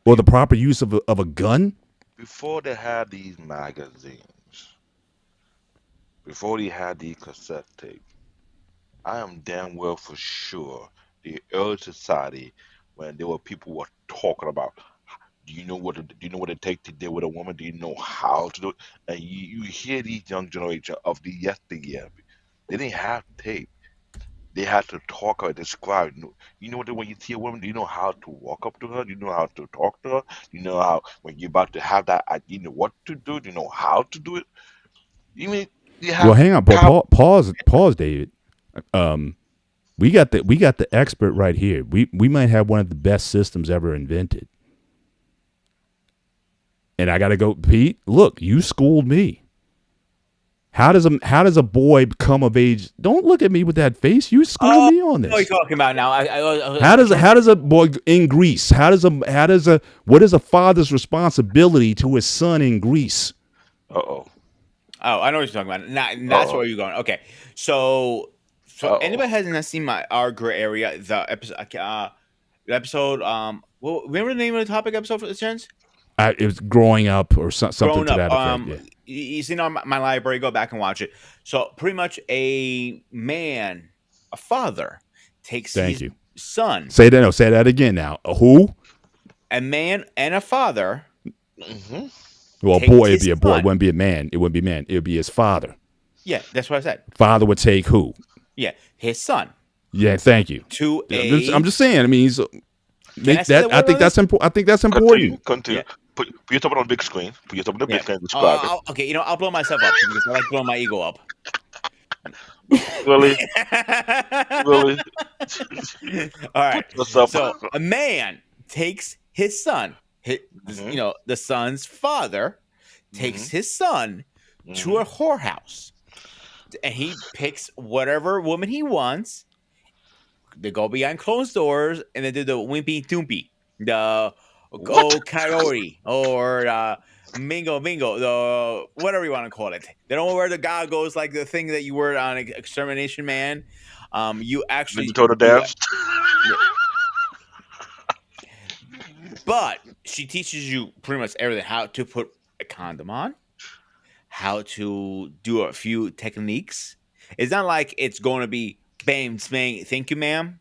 or the proper use of a gun. Before they had these magazines, before they had these cassette tapes, I am damn well for sure the early society, when there were people who were talking about, do you know what it takes to deal with a woman? Do you know how to do it? And you hear these young generation of the yesteryear, they didn't have tape. They had to talk or describe. You know what? When you see a woman, do you know how to walk up to her? Do you know how to talk to her? Do you know how when you're about to have that? You know what to do? Do you know how to do it? You mean you have? Well, hang on, pause, David. We got the expert right here. We might have one of the best systems ever invented. And I got to go, Pete. Look, you schooled me. How does a boy come of age? Don't look at me with that face. You schooled me on this. What are you talking about now? How does a boy in Greece? What is a father's responsibility to his son in Greece? Uh-oh. Oh, I know what you're talking about. That's Oh, where you're going. Okay, so oh. anybody hasn't seen our gray area, the episode. Well, remember the name of the topic episode for the chance? It was growing up or something Grown to up. that effect. Yeah. You seen on my library? Go back and watch it. So pretty much, a man, a father, takes Thank his you. son. Say that. No, say that again now. Who? A man and a father Hmm. Well, a takes boy. It'd his be a boy. It son. wouldn't be a man. It wouldn't be man. It would be his father. Yeah, that's what I said. Father would take who? Yeah, his son Yeah. Thank you. to I'm a. just saying. I mean, he's Can I say that I word think on that's this? important. I think that's Continue, important. continue. Yeah, Put yourself on the big screen. Put yourself on the big yeah. screen. Describe it. Okay, I'll blow myself up because I like blowing my ego up. Really, really. All right. Put yourself. So a man takes his son, Hmm. the son's father Hmm. takes his son to Hmm. a whorehouse, and he picks whatever woman he wants. They go behind closed doors, and they do the wimpy toompi, the What? go coyote, or mingo mingo, the whatever you want to call it. They don't wear the goggles like the thing that you wear on Extermination Man. You Ninja actually Turtle do dance. yeah. But she teaches you pretty much everything: how to put a condom on, how to do a few techniques. It's not like it's going to be bang, bang. Thank you, ma'am.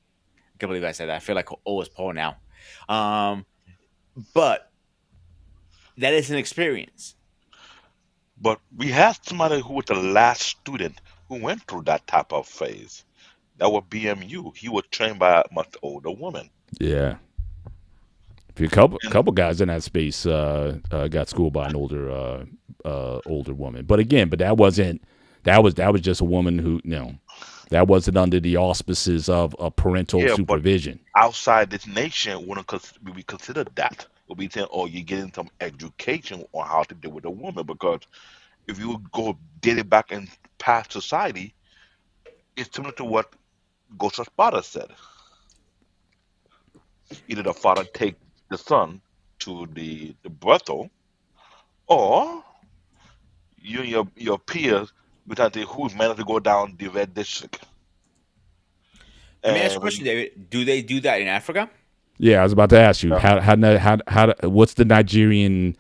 I can't believe I said that. I feel like it's Paul now. Um, but that is an experience. But we had somebody who was the last student who went through that type of phase. That was BMU. He was trained by a much older woman. Yeah. A And couple guys in that space got schooled by an older woman. But again, that was just a woman who that wasn't under the auspices of parental yeah, but supervision. outside this nation, wouldn't we consider that? We'll be saying, oh, you're getting some education on how to deal with a woman. Because if you go dating back in past society, it's similar to what Ghost Sparta said. Either the father take the son to the brothel, or you and your peers we try to see who's managed to go down the red district. Let me ask you And a when question, David. Do they do that in Africa? Yeah, I was about to ask you uh, what's the Nigerian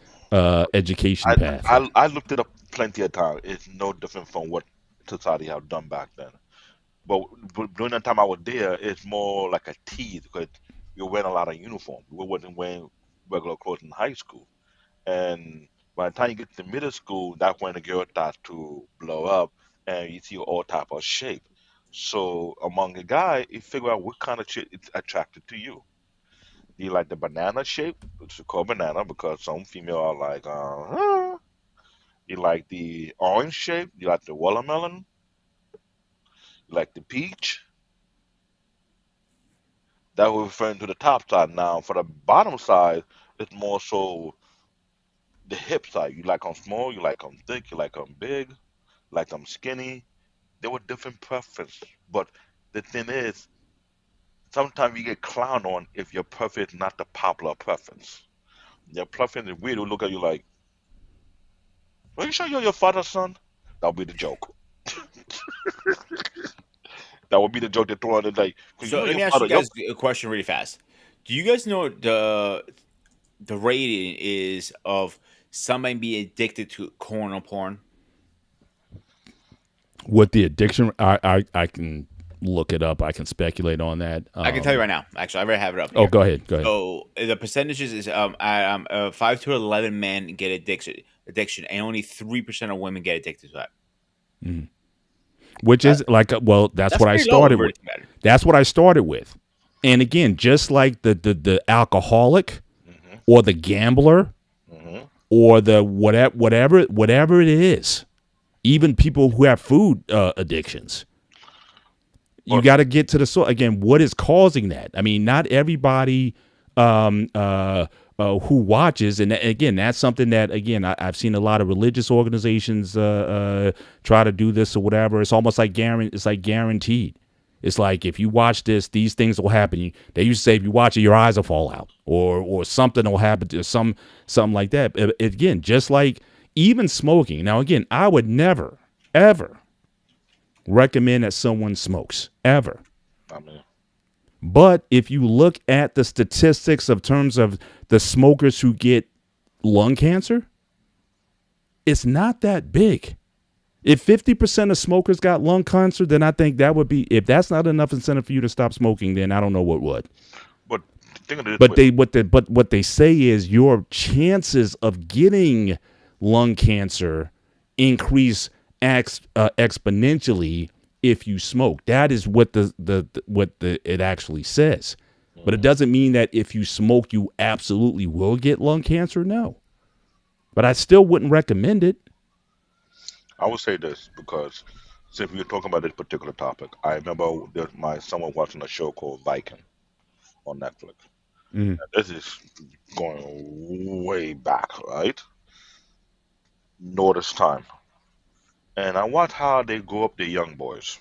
education path? I looked it up plenty of times. It's no different from what society have done back then. But during the time I was there, it's more like a tease because we were wearing a lot of uniform. We wasn't wearing regular clothes in high school. And by the time you get to middle school, that's when the girl starts to blow up and you see all type of shape. So among the guy, you figure out what kind of shit is attracted to you. Do you like the banana shape, which is called banana because some female are like, you like the orange shape, you like the watermelon, you like the peach. That was referring to the top side. Now, for the bottom side, it's more so the hip side. You like them small, you like them thick, you like them big, you like them skinny. There were different preferences. But the thing is, sometimes you get clowned on if your preference is not the popular preference. Your preference is weird. Who look at you like, are you sure you're your father's son? That'll be the joke. That would be the joke they're throwing in like, because you So know let your me ask you father. Your guys a question really fast. Do you guys know the rating is of somebody being addicted to corn porn? What the addiction? I can look it up. I can speculate on that. I can tell you right now. Actually, I already have it up Oh, here. go ahead. Go ahead. So the percentages is 5 to 11 men get addiction, and only 3% of women get addicted to that. Mhm. Which is like, well, that's what I pretty low started for with. it to matter. That's what I started with. And again, just like the alcoholic hmm or the gambler hmm or the whatever it is, even people who have food addictions, you But got to get to the source again. What is causing that? I mean, not everybody who watches, and again, that's something that again I've seen a lot of religious organizations try to do this or whatever. It's almost like guaranteed. It's like if you watch this, these things will happen. They used to say if you watch it, your eyes will fall out, or something will happen to something like that. Again, just like Even smoking. Now, again, I would never, ever recommend that someone smokes, ever. I mean, But if you look at the statistics of terms of the smokers who get lung cancer, it's not that big. If 50% of smokers got lung cancer, then I think that would be, if that's not enough incentive for you to stop smoking, then I don't know what would. but think of it this But way. what they say is your chances of getting lung cancer increase exponentially if you smoke. That is what the it actually says. But it Mhm. doesn't mean that if you smoke, you absolutely will get lung cancer. No. But I still wouldn't recommend it. I would say this because since we were talking about this particular topic, I remember my someone watching a show called Viking on Netflix. Mm. This is going way back, right? Notice time. And I watch how they grow up the young boys.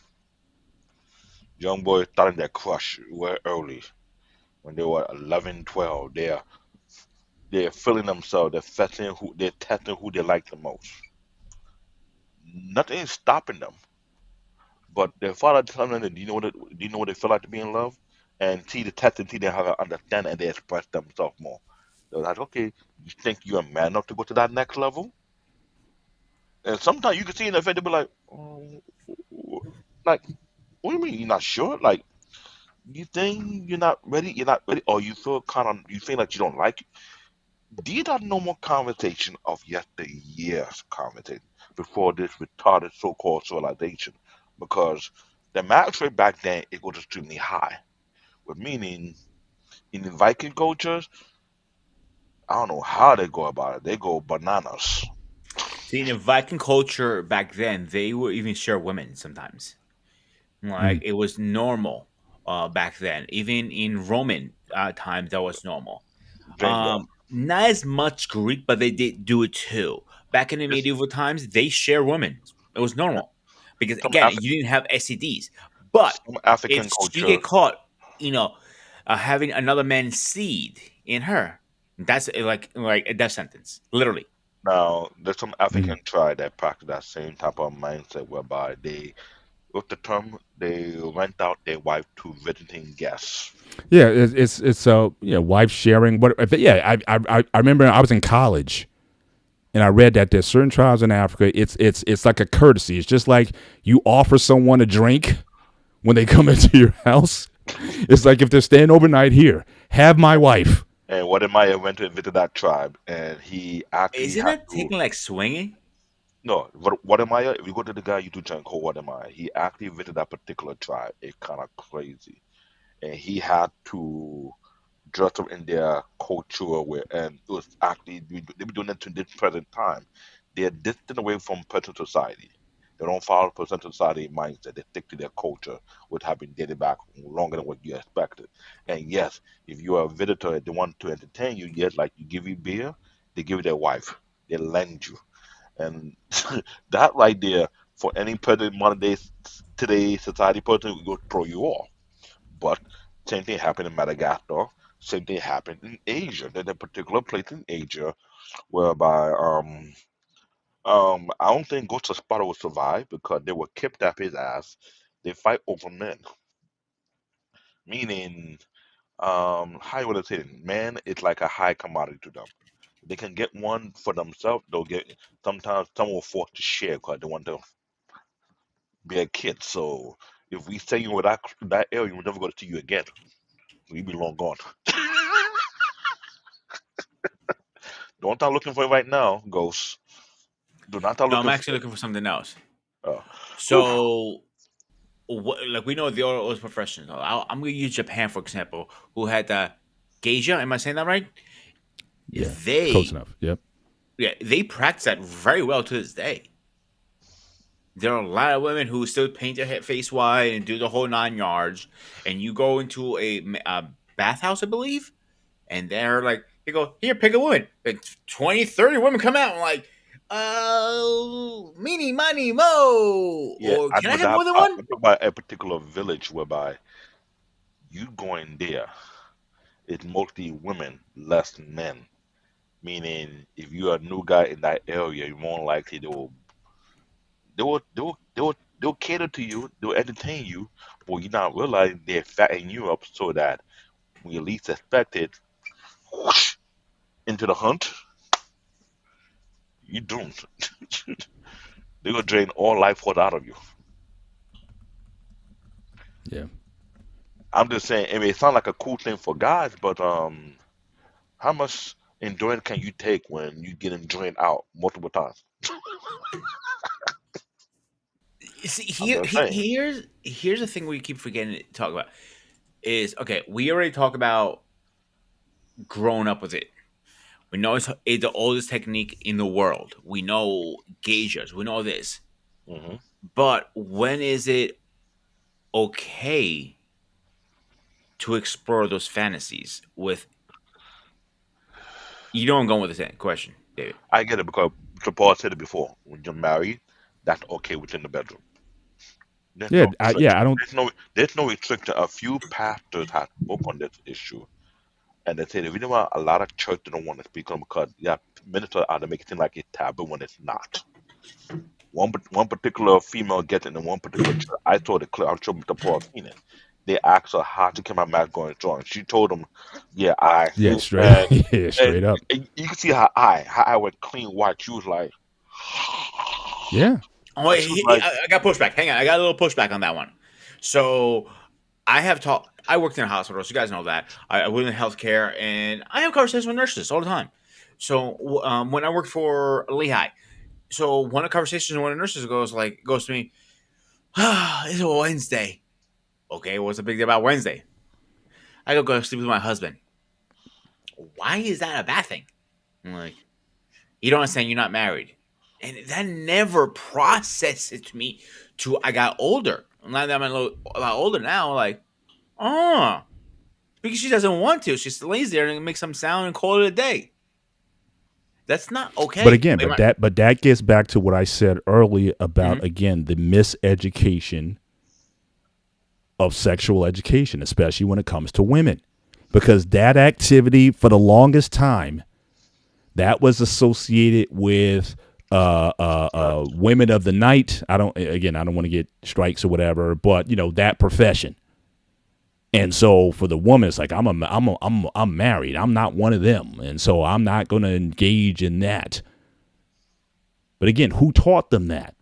Young boys starting their crush way early. When they were 11, 12, they're feeling themselves. They're testing who they like the most. Nothing is stopping them. But their father telling them, do you know what it feel like to be in love? And see the test and see they have to understand and they express themselves more. They're like, okay, you think you're man enough to go to that next level? And sometimes you can see in their face, they'll be like, like, what do you mean you're not sure? Like, you think you're not ready? You're not ready? Or you feel kind of, you feel like you don't like it? These are normal conversation of yesteryear's conversation before this retarded so-called civilization. Because the marriage rate back then, it was extremely high. With meaning, in the Viking cultures, I don't know how they go about it. They go bananas. See, in the Viking culture back then, they would even share women sometimes. Like Mm. it was normal back then. Even in Roman times, that was normal. Bingo. Not as much Greek, but they did do it too. Back in the This, medieval times, they share women. It was normal because some again, African, you didn't have STDs. But some if African she culture. get caught, you know, having another man's seed in her, that's like a death sentence, literally. Now, there's some Mm. African tribe that practice that same type of mindset whereby with the term, they rent out their wife to visiting guests. Yeah, it's wife sharing. What? Yeah, I remember I was in college and I read that there's certain tribes in Africa. It's like a courtesy. It's just like you offer someone a drink when they come into your house. It's like if they're staying overnight here, have my wife. And Wademaya went to visit that tribe, and he actually Isn't had it to. taking like swinging? No, Wademaya, if you go to the guy YouTube channel called Wademaya, he actually visited that particular tribe. It's kind of crazy. And he had to dress up in their culture where, and it was actually, they be doing it to this present time. They're distant away from present society. They don't follow present society mindset. They stick to their culture, which have been dated back longer than what you expected. And yes, if you are a visitor and they want to entertain you, yes, like you give you beer, they give you their wife. They lend you. And that right there, for any present modern day today society person, will throw you off. But same thing happened in Madagascar. Same thing happened in Asia. There's a particular place in Asia whereby I don't think Ghost of Sparta will survive because they were kidnap his ass. They fight over men, meaning how you want to say it? Man, it's like a high commodity to them. They can get one for themselves. They'll get sometimes some will force to share because they want to be a kid. So if we say you in that area, we're never going to see you again. We be long gone. Don't start looking for it right now, Ghost. Do not start No, I'm looking actually for it. looking for something else. Uh, oof. So, like we know the oil is professional. I'm gonna use Japan for example, who had the geisha. Am I saying that right? Yeah, close They, enough. Yep. yeah, they practice that very well to this day. There are a lot of women who still paint their head face white and do the whole 9 yards. And you go into a bathhouse, I believe, and they're like, you go here, pick a woman. Like 20, 30 women come out and like, meeny, miny, mo. Yeah, Or I can I but have that more than I one? talk about a particular village whereby you going there, it's mostly women, less men. Meaning, if you're a new guy in that area, you're more likely they'll cater to you, they'll entertain you, but you're not realizing they're fattening you up so that when you least expect it, whoosh, into the hunt, you're doomed. They're gonna drain all life force out of you. Yeah. I'm just saying, I mean, it sounds like a cool thing for guys, but how much endurance can you take when you get drained out multiple times? See, I'm just saying. here's the thing we keep forgetting to talk about is okay. We already talked about growing up with it. We know it's the oldest technique in the world. We know geishas. We know this. Hmm. But when is it okay to explore those fantasies with? You know I'm going with this question, David. I get it because Paul said it before. When you're married, that's okay within the bedroom. There's Yeah. no restriction. I don't. There's no restriction. A few pastors have spoke on this issue, and they say the reason why a lot of churches don't want to speak on it because yeah, ministers are to make it seem like it's taboo when it's not. One particular female gets it in one particular church. I told it clear. I'm sure Mr. Paul seen it. They asked her how to keep my marriage going strong. She told them, "Yeah, Yeah. Straight. and Yeah. and, Straight up. and you can see her eye went clean white. She was like, Yeah. Oh, she was like, I got pushback. Hang on, I got a little pushback on that one. So I have taught. I worked in a hospital, so you guys know that. I work in healthcare, and I have conversations with nurses all the time. So when I worked for Lehigh, so one of the conversations, one of the nurses goes to me, it's a Wednesday. Okay, what's the big deal about Wednesday? I go sleep with my husband. Why is that a bad thing? I'm like, you don't understand. You're not married, and that never processed it to me. To I got older. Now that I'm a lot older now, like, oh, because she doesn't want to. She just lays there and makes some sound and call it a day. That's not But okay. again, but that gets back to what I said earlier about Mhm. again the miseducation of sexual education, especially when it comes to women, because that activity for the longest time that was associated with women of the night. I don't want to get strikes or whatever, but that profession. And so for the woman, it's like I'm married. I'm not one of them, and so I'm not going to engage in that. But again, who taught them that?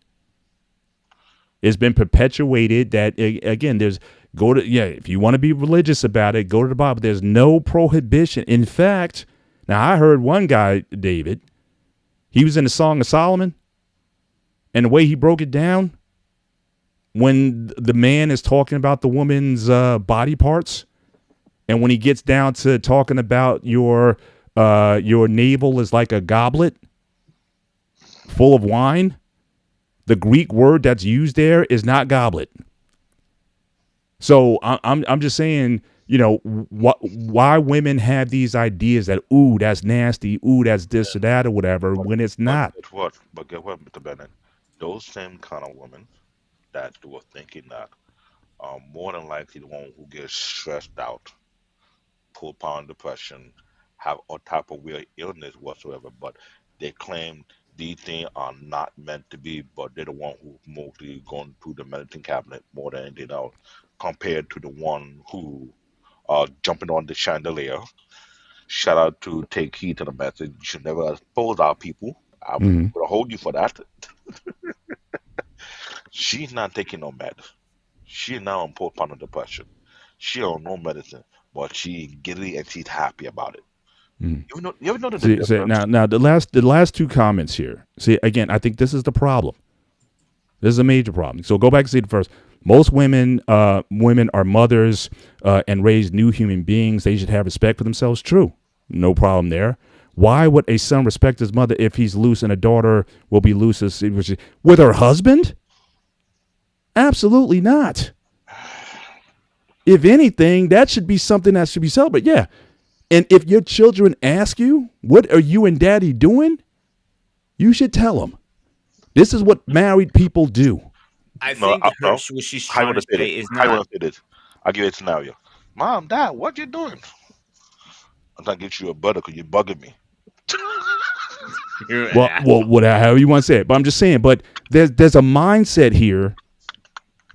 It's been perpetuated that again. If you want to be religious about it, go to the Bible. There's no prohibition. In fact, now I heard one guy, David. He was in the Song of Solomon, and the way he broke it down, when the man is talking about the woman's body parts, and when he gets down to talking about your navel is like a goblet full of wine, the Greek word that's used there is not goblet. So I'm just saying, why women have these ideas that ooh that's nasty, ooh that's this or that or whatever but, when it's but not. guess what? But guess what, Mr. Bennett? Those same kind of women that were thinking that are more than likely the one who gets stressed out, postpartum depression, have all type of weird illness whatsoever, but they claim these things are not meant to be, but they're the one who mostly gone through the medicine cabinet more than anything else, compared to the one who are jumping on the chandelier. Shout out to Take Heed to the Message. You should never expose our people. I'm Mm-hmm. gonna hold you for that. She's not taking no med. She's now on postpartum depression. She on no medicine, but she giddy and she's happy about it. Mm-hmm. You ever notice the See, difference? now the last two comments here. See, again, I think this is the problem. This is a major problem. So go back and see the first. Most women are mothers and raise new human beings. They should have respect for themselves. True, no problem there. Why would a son respect his mother if he's loose and a daughter will be loose with her husband? Absolutely not. If anything, that should be something that should be celebrated. Yeah. And if your children ask you, what are you and daddy doing? You should tell them. This is what married people do. I No, think no. what she's How you trying want to to say say this? is How you not. want to say this? I'll give you a scenario. Mom, Dad, what you doing? I'm trying to get you a butter because you're bugging me. However you want to say it. But I'm just saying. But there's a mindset here.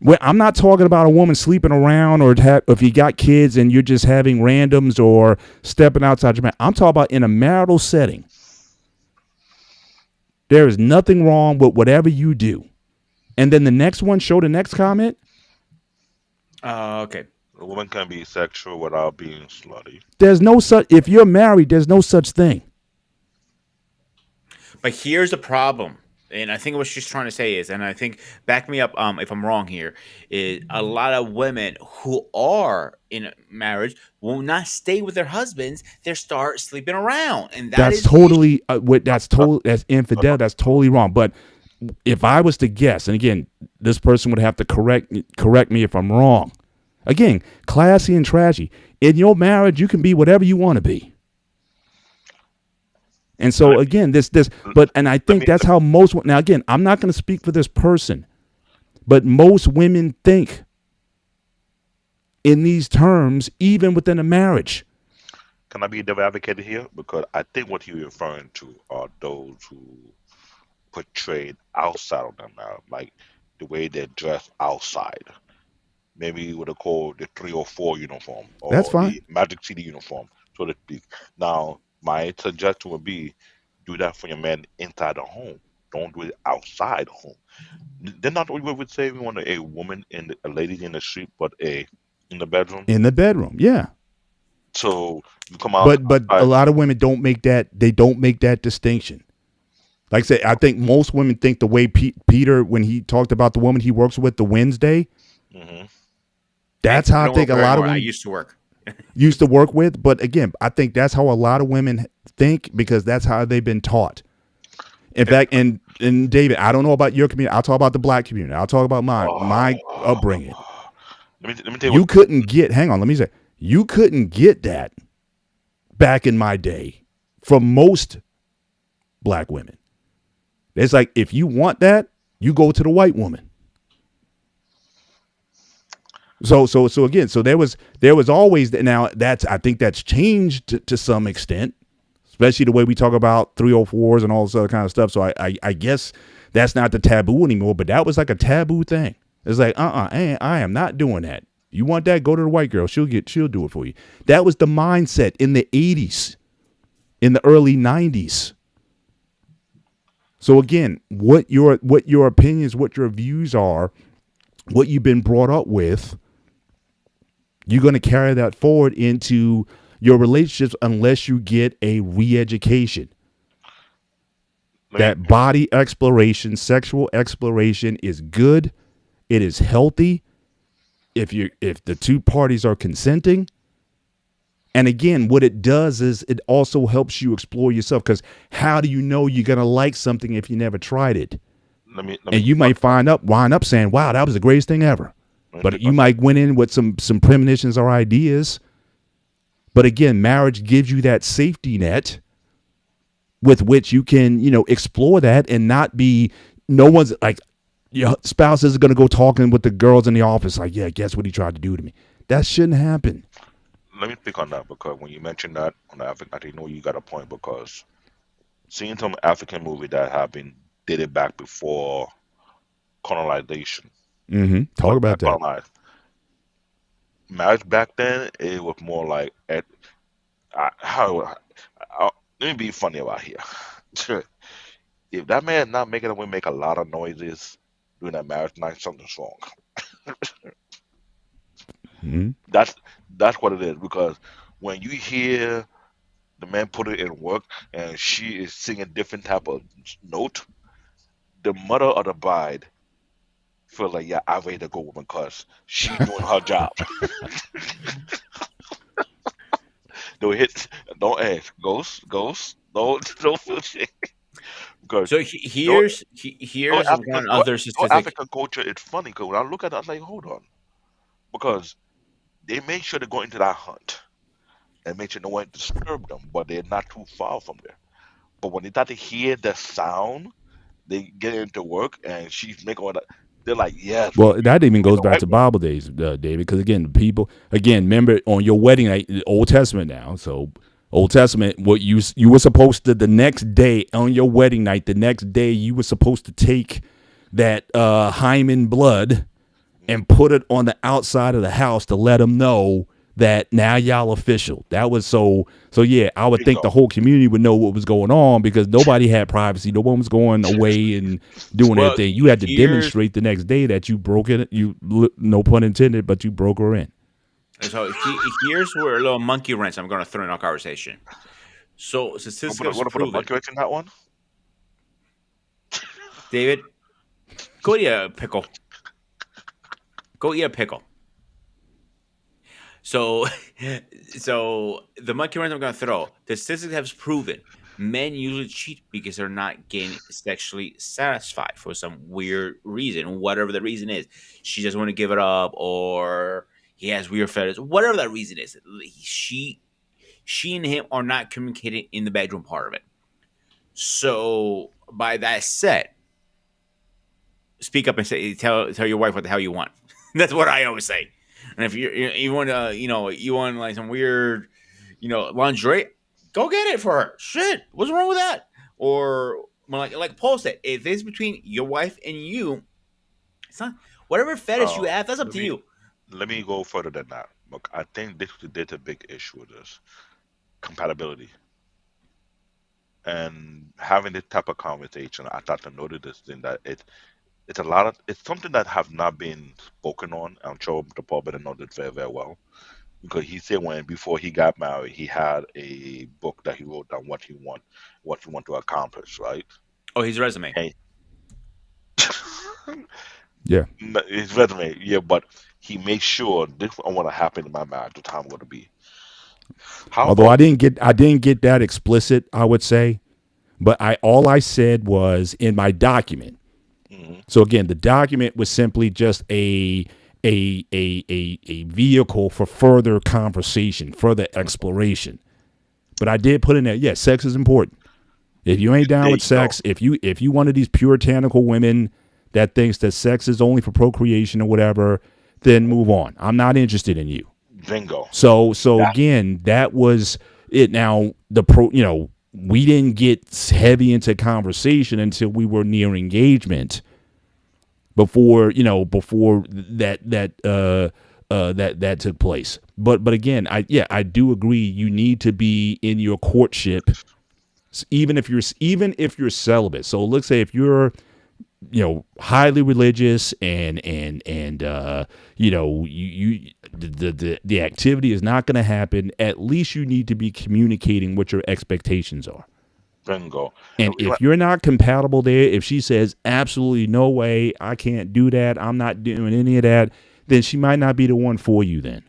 Well, I'm not talking about a woman sleeping around or if you got kids and you're just having randoms or stepping outside your man. I'm talking about in a marital setting. There is nothing wrong with whatever you do. And then the next one, show the next comment. Okay. A woman can be sexual without being slutty. There's no such, if you're married, there's no such thing. But here's the problem. And I think what she's trying to say is, and I think back me up if I'm wrong here, is a lot of women who are in marriage will not stay with their husbands. They start sleeping around, and that's totally that's infidel. That's totally wrong. But if I was to guess, and again, this person would have to correct me if I'm wrong. Again, classy and trashy. In your marriage, you can be whatever you want to be. And so again, and I think that's how most, now again, I'm not going to speak for this person, but most women think in these terms, even within a marriage. Can I be a devil advocate here? Because I think what you're referring to are those who portrayed outside of their marriage, like the way they dress outside. Maybe you would have called the 304 uniform or That's fine. The Magic City uniform, so to speak. Now, my suggestion would be do that for your man inside the home. Don't do it outside the home. They're not what we would say we want a woman a lady in the street, but in the bedroom. In the bedroom, yeah. So you come out. But a lot of women don't make that. They don't make that distinction. Like I say, I think most women think the way Peter, when he talked about the woman he works with, the Wednesday. Mm-hmm. That's how I think a lot of women used to work with. But again, I think that's how a lot of women think because that's how they've been taught. In fact, and David, I don't know about your community. I'll talk about the black community. I'll talk about my upbringing. Let me tell you couldn't get. Hang on, let me say. You couldn't get that back in my day from most black women. It's like if you want that, you go to the white woman. So again, so there was always now I think that's changed to some extent, especially the way we talk about 304s and all this other kind of stuff. So I guess that's not the taboo anymore, but that was like a taboo thing. It's like, I am not doing that. You want that? Go to the white girl. She'll do it for you. That was the mindset in the 80s, in the early 90s. So again, what your opinions, what your views are, what you've been brought up with, you're going to carry that forward into your relationships unless you get a re-education. That body exploration, sexual exploration is good. It is healthy if the two parties are consenting. And again, what it does is it also helps you explore yourself, because how do you know you're going to like something if you never tried it? And you might wind up saying, wow, that was the greatest thing ever. But you might went in with some premonitions or ideas. But again, marriage gives you that safety net with which you can, explore that and not be, no one's like, your spouse isn't going to go talking with the girls in the office like, yeah, guess what he tried to do to me. That shouldn't happen. Let me speak on that, because when you mentioned that on African, I think you got a point, because seeing some African movie that happened dated back before colonization. Mm-hmm. Talk about that. Marriage back then, it was more like let me be funny about here. If that man not making a woman make a lot of noises during that marriage night, something's wrong. Mm-hmm. That's what it is, because when you hear the man put it in work and she is singing different type of note, the mother of the bride feel like, yeah, I'm ready to go, woman, because she's doing her job. Don't ask. Ghost, don't feel shit. So here's one other statistic. African culture, it's funny, because when I look at it, I was like, hold on. Because they make sure to go into that hunt and make sure no one disturb them, but they're not too far from there. But when they start to hear the sound, they get into work and she's making all that. They're like, yes. Well, that even goes back to Bible days, David, because again, remember on your wedding night, Old Testament now. So Old Testament, what you were supposed to the next day on your wedding night, the next day you were supposed to take that hymen blood and put it on the outside of the house to let them know that now y'all official. That was so yeah, I would think the Bingo. whole community would know what was going on because nobody had privacy. No one was going away and doing Well, anything. You had to here's demonstrate the next day that you broke it. You no pun intended, but you broke her in. here's where a little monkey wrench I'm going to throw in our conversation. So I'm statistics gonna, have gonna put a proven, monkey wrench in that one. David, go eat a pickle. Go eat a pickle. So, so the monkey wrench I'm going to throw. The statistics have proven men usually cheat because they're not getting sexually satisfied for some weird reason, whatever the reason is. She doesn't want to give it up, or he has weird fetish, whatever that reason is. She and him are not communicating in the bedroom part of it. So, by that said, speak up and say tell your wife what the hell you want. That's what I always say. And if you want you want like some weird lingerie, go get it for her. Shit, what's wrong with that? Or well, like Paul said, if it's between your wife and you, it's not whatever fetish you Uh, have. That's up let to me you. let me go further than that. Look, I think there's a big issue with this compatibility and having this type of conversation. I thought to notice this thing that it's a lot of it's something that have not been spoken on. I'm sure the Paul better know this very very well because he said when before he got married he had a book that he wrote down what he want to accomplish, right? Oh, his resume. And Yeah. his resume, yeah, but he makes sure this is what want to happen in my marriage. The time going to be. How Although about I didn't get that explicit, I would say, but I all I said was in my document. mhm, So again, the document was simply just a vehicle for further conversation, further mhm. exploration. But I did put in there, yes, sex is important. If you ain't down There with you go, sex, if you one of these puritanical women that thinks that sex is only for procreation or whatever, then move on. I'm not interested in you. bingo. So That again, that was it. Now the we didn't get heavy into conversation until we were near engagement. Before that took place. But again, I do agree. You need to be in your courtship, even if you're celibate. So let's say if you're highly religious and the activity is not going to happen, at least you need to be communicating what your expectations are. bingo. And And if you're not compatible there, if she says absolutely no way, I can't do that, I'm not doing any of that, then she might not be the one for you then.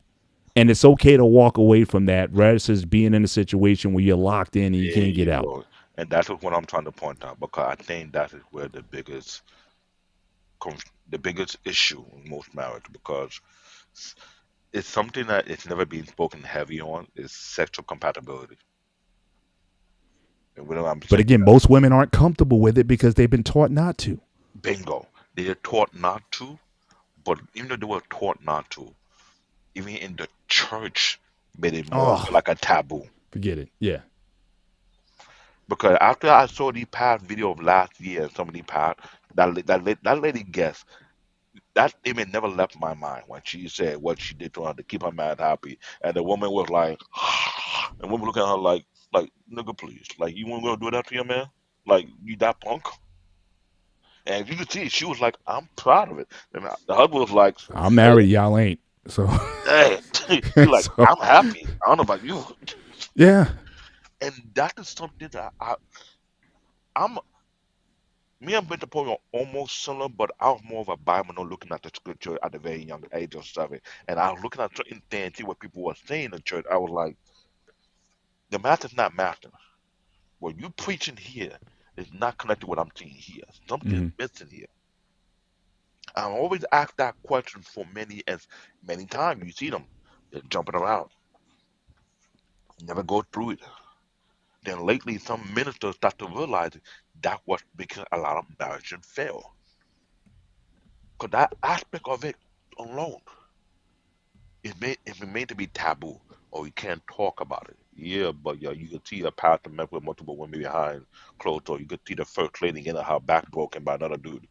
And it's okay to walk away from that rather than being in a situation where you're locked in and you there can't get you out. go. And that's what I'm trying to point out because I think that is where the biggest issue in most marriage because it's something that it's never been spoken heavy on is sexual compatibility. And when I'm But saying again, most women aren't comfortable with it because they've been taught not to. bingo, they are taught not to, but even though they were taught not to, even in the church made it more Oh, like a taboo. forget it. Yeah. Because after I saw the past video of last year and some of the past, that lady guest, that image never left my mind when she said what she did to her to keep her man happy. And the woman was like, and women looking at her like, nigga, please. Like, you want to go do that to your man? Like, you that punk? And you could see, she was like, I'm proud of it. And the husband was like, I'm hey, married, y'all ain't. So hey. She like, so I'm happy. I don't know about you. yeah. And that is something that I'm me and Bishop Paul are almost similar, but I was more of a Bible looking at the scripture at a very young age of 7. And I was looking at certain things, see what people were saying in the church. I was like, the master's not master. What you preaching here is not connected to what I'm seeing here. Something is Mm-hmm. missing here. I always ask that question for many as many times you see them. They're jumping around. Never go through it. Then lately some ministers start to realize that what making a lot of marriages fail. Because that aspect of it alone is made to be taboo or you can't talk about it. Yeah, but yeah, you could see a pastor met with multiple women behind closed door. You could see the first lady getting her back broken by another dude,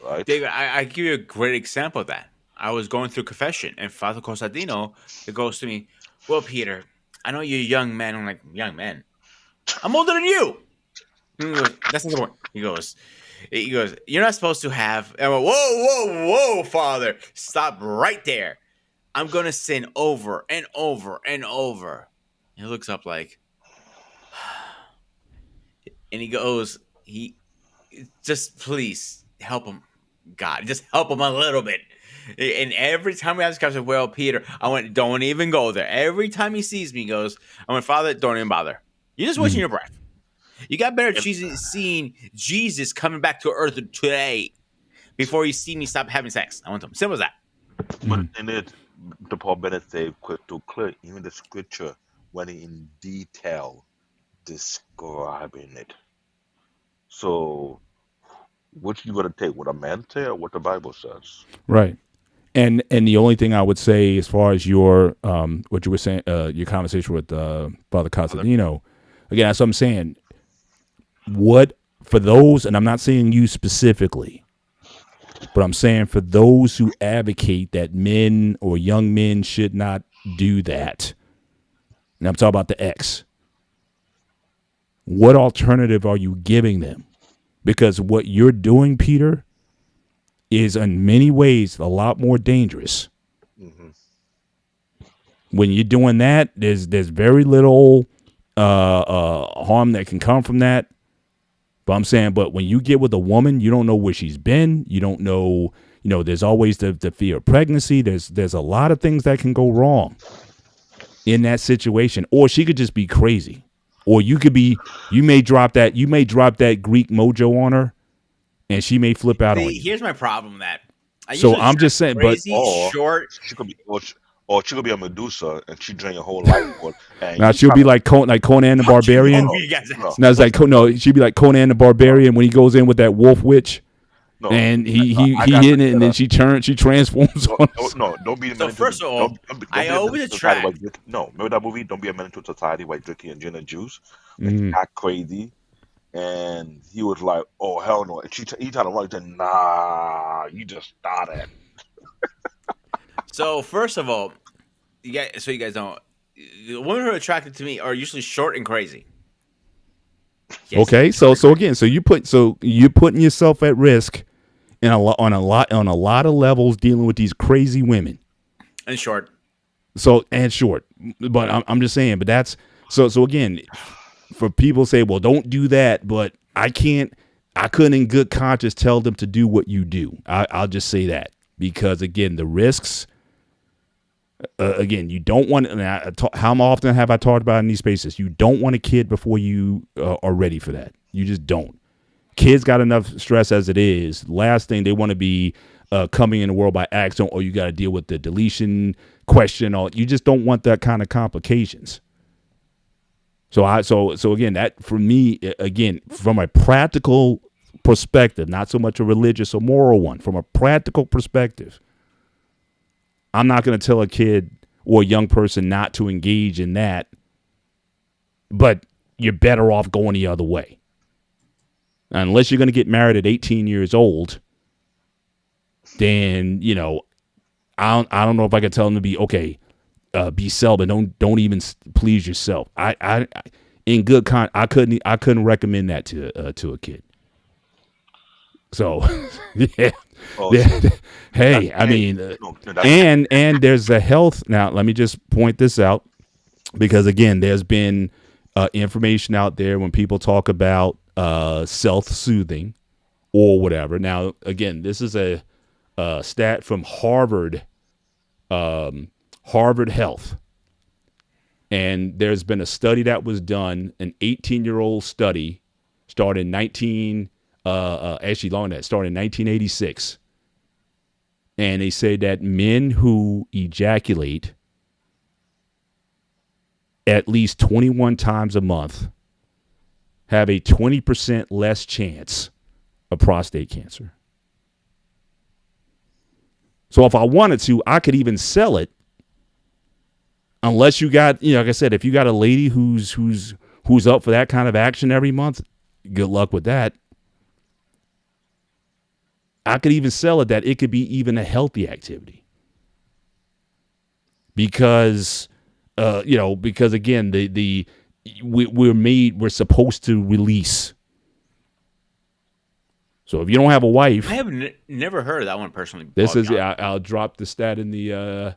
right? David, I give you a great example of that. I was going through confession, and Father Cosadino, it goes to me, "Well, Peter, I know you're a young man." I'm like, "Young man? I'm older than you." And he goes, "That's not the point." He goes, "You're not supposed to have." I went, "Whoa, whoa, whoa, Father! Stop right there. I'm gonna sin over and over and over." And he looks up like, and he goes, "He just please help him, God, just help him a little bit." And every time we have this conversation, "Well, Peter," I went, "Don't even go there." Every time he sees me, he goes, "I went, Father, don't even bother. You're just wasting Mhm. your breath. You got better And seeing Jesus coming back to earth today before you see me stop having sex." I went to him. Simple as that. but Mhm. in it, the Paul Bennett say crystal clear. Even the scripture went in detail describing it. So, which you gonna take? What a man say or what the Bible says? Right. And the only thing I would say, as far as your what you were saying, your conversation with Father Other, Casadino, again, that's what I'm saying. What for those, and I'm not saying you specifically, but I'm saying for those who advocate that men or young men should not do that. And I'm talking about the X. What alternative are you giving them? Because what you're doing, Peter, is in many ways a lot more dangerous. hmm When you're doing that, there's very little harm that can come from that. But I'm saying, but when you get with a woman, you don't know where she's been. You don't know, there's always the fear of pregnancy. There's a lot of things that can go wrong in that situation. Or she could just be crazy. Or you may drop that Greek mojo on her and she may flip out on See, you. here's my problem with that. I So usually I'm attract just saying, but crazy, Or short. she could be, or she could be a Medusa and she drain your whole life force, and now you she'll trying be to like Conan the How cute Barbarian. you guys no, ask. Now it's no, like no, she'd be like Conan the no, Barbarian when he goes in with that wolf witch, no. and he I, he I he got hit something it, and then better. she transforms No, on no, us. no, don't be a So menace to the first of all, don't I be a always menace to society while attract. drink. No, remember that movie? Don't be a menace to society while drinking and gin and juice. And she Mm, act crazy, and he was like, "Oh hell no!" And he tried to run. He said, "Nah, you just started." So first of all, you guys don't. The women who are attracted to me are usually short and crazy. Yes, okay, short and so crazy. again, so you're putting yourself at risk in on a lot of levels dealing with these crazy women. And short. So and short, but I'm just saying, but that's so again, for people say, well, don't do that, but I couldn't in good conscience tell them to do what you do. I'll just say that because again, the risks. Again, you don't want. How often have I talked about in these spaces? You don't want a kid before you are ready for that. You just don't. Kids got enough stress as it is. Last thing they want to be coming in the world by accident, or you got to deal with the deletion question. Or you just don't want that kind of complications. So again, that for me, again, from a practical perspective, not so much a religious or moral one, from a practical perspective, I'm not going to tell a kid or a young person not to engage in that, but you're better off going the other way. Unless you're going to get married at 18 years old, then, I don't know if I could tell them to be okay. Be celibate. Don't even please yourself. I in good I couldn't recommend that to a kid. So yeah, Oh, yeah. see, that's Hey, I hey, mean, no, that's and there's a health. Now, let me just point this out because again, there's been information out there when people talk about self-soothing or whatever. Now, again, this is a stat from Harvard Health. And there's been a study that was done, an 18-year-old study, started in actually longer than that, started in 1986. And they say that men who ejaculate at least 21 times a month have a 20% less chance of prostate cancer. So if I wanted to, I could even sell it unless you got, like I said, if you got a lady who's up for that kind of action every month, good luck with that. I could even sell it that it could be even a healthy activity because, because again, we're supposed to release. So if you don't have a wife, I have never heard of that one personally. this is I'll drop the stat in the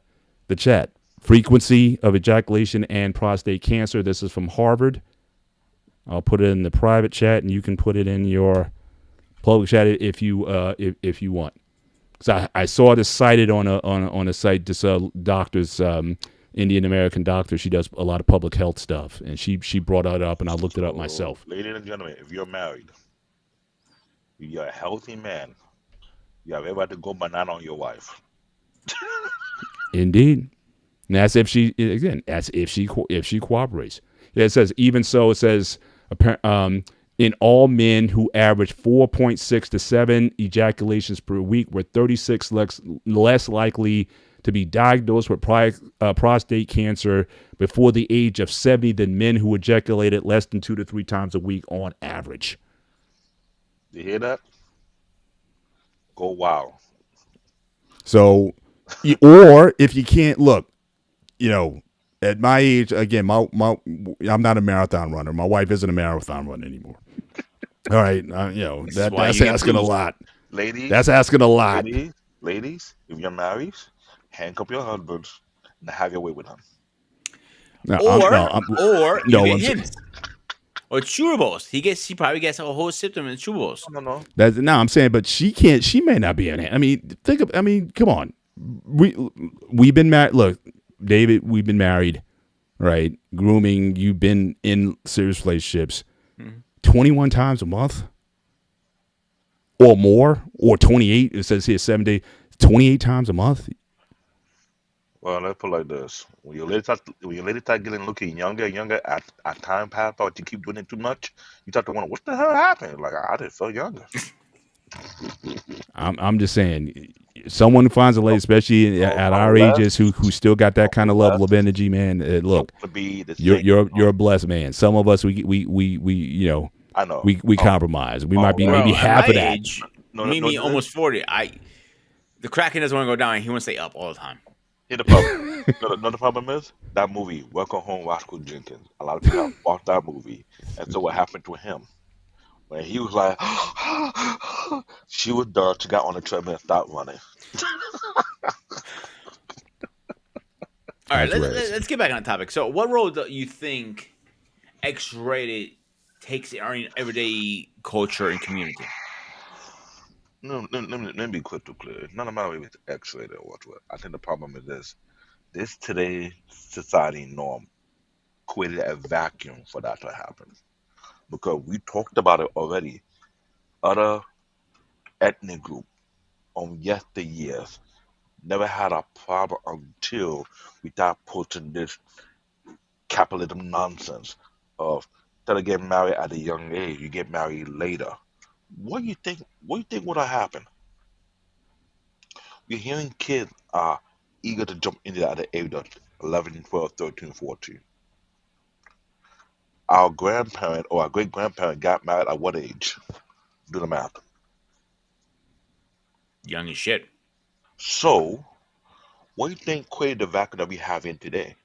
chat. Frequency of ejaculation and prostate cancer. This is from Harvard. I'll put it in the private chat, and you can put it in your public chat if you if you want. Because I saw this cited on a site. This doctor's Indian American doctor. She does a lot of public health stuff, and she brought it up, and I looked it up myself. Ladies and gentlemen, if you're married, you're a healthy man, you have ever to go banana on your wife. Indeed. And that's if she cooperates. Yeah, it says even so. It says in all men who average 4.6 to 7 ejaculations per week were 36 less likely to be diagnosed with prostate cancer before the age of 70 than men who ejaculated less than 2 to 3 times a week on average. You hear that? Go wow. So, or if you can't look, at my age, again, I'm not a marathon runner. My wife isn't a marathon runner anymore. All right, that's asking a lot. Ladies, that's asking a lot. Ladies, if you're married, handcuff your husband and have your way with him. No, or you get him. Or churros. He probably gets a whole system in churros. No. I'm saying, but she can't. She may not be in it. I mean, come on. We've been married. Look, David, we've been married, right? Grooming. You've been in serious relationships 21 times a month or more, or 28. It says here 7 days, 28 times a month. Well, let's put it like this: when your lady start looking younger and younger, at time pass out, you keep doing it too much, you start to wonder what the hell happened. Like I just felt younger. I'm just saying, someone who finds a lady, especially at our ages, who still got that kind of level of energy, man. Look, you're a blessed man. Some of us, we I know we compromise. We might be maybe half of that. Age, me almost 40. The Kraken doesn't want to go down. He wants to stay up all the time. Here the problem. The problem is that movie, Welcome Home, Roscoe Jenkins. A lot of people have watched that movie, and so what happened to him? When he was like, she was done. She got on the treadmill and stopped running. All right, let's get back on topic. So, what role do you think X-rated takes in our everyday culture and community? No, let me be crystal clear. It's not about if it's X-rated or what. I think the problem is this. This today's society norm created a vacuum for that to happen. Because we talked about it already. Other ethnic group on yesteryears never had a problem until we start pushing this capitalism nonsense of instead of getting married at a young age, you get married later. What do you think would have happened? You're hearing kids are eager to jump into that at the age of 11, 12, 13, 14. Our grandparent or our great grandparent got married at what age? Do the math. Young as shit. So, what do you think created the vacuum that we have in today?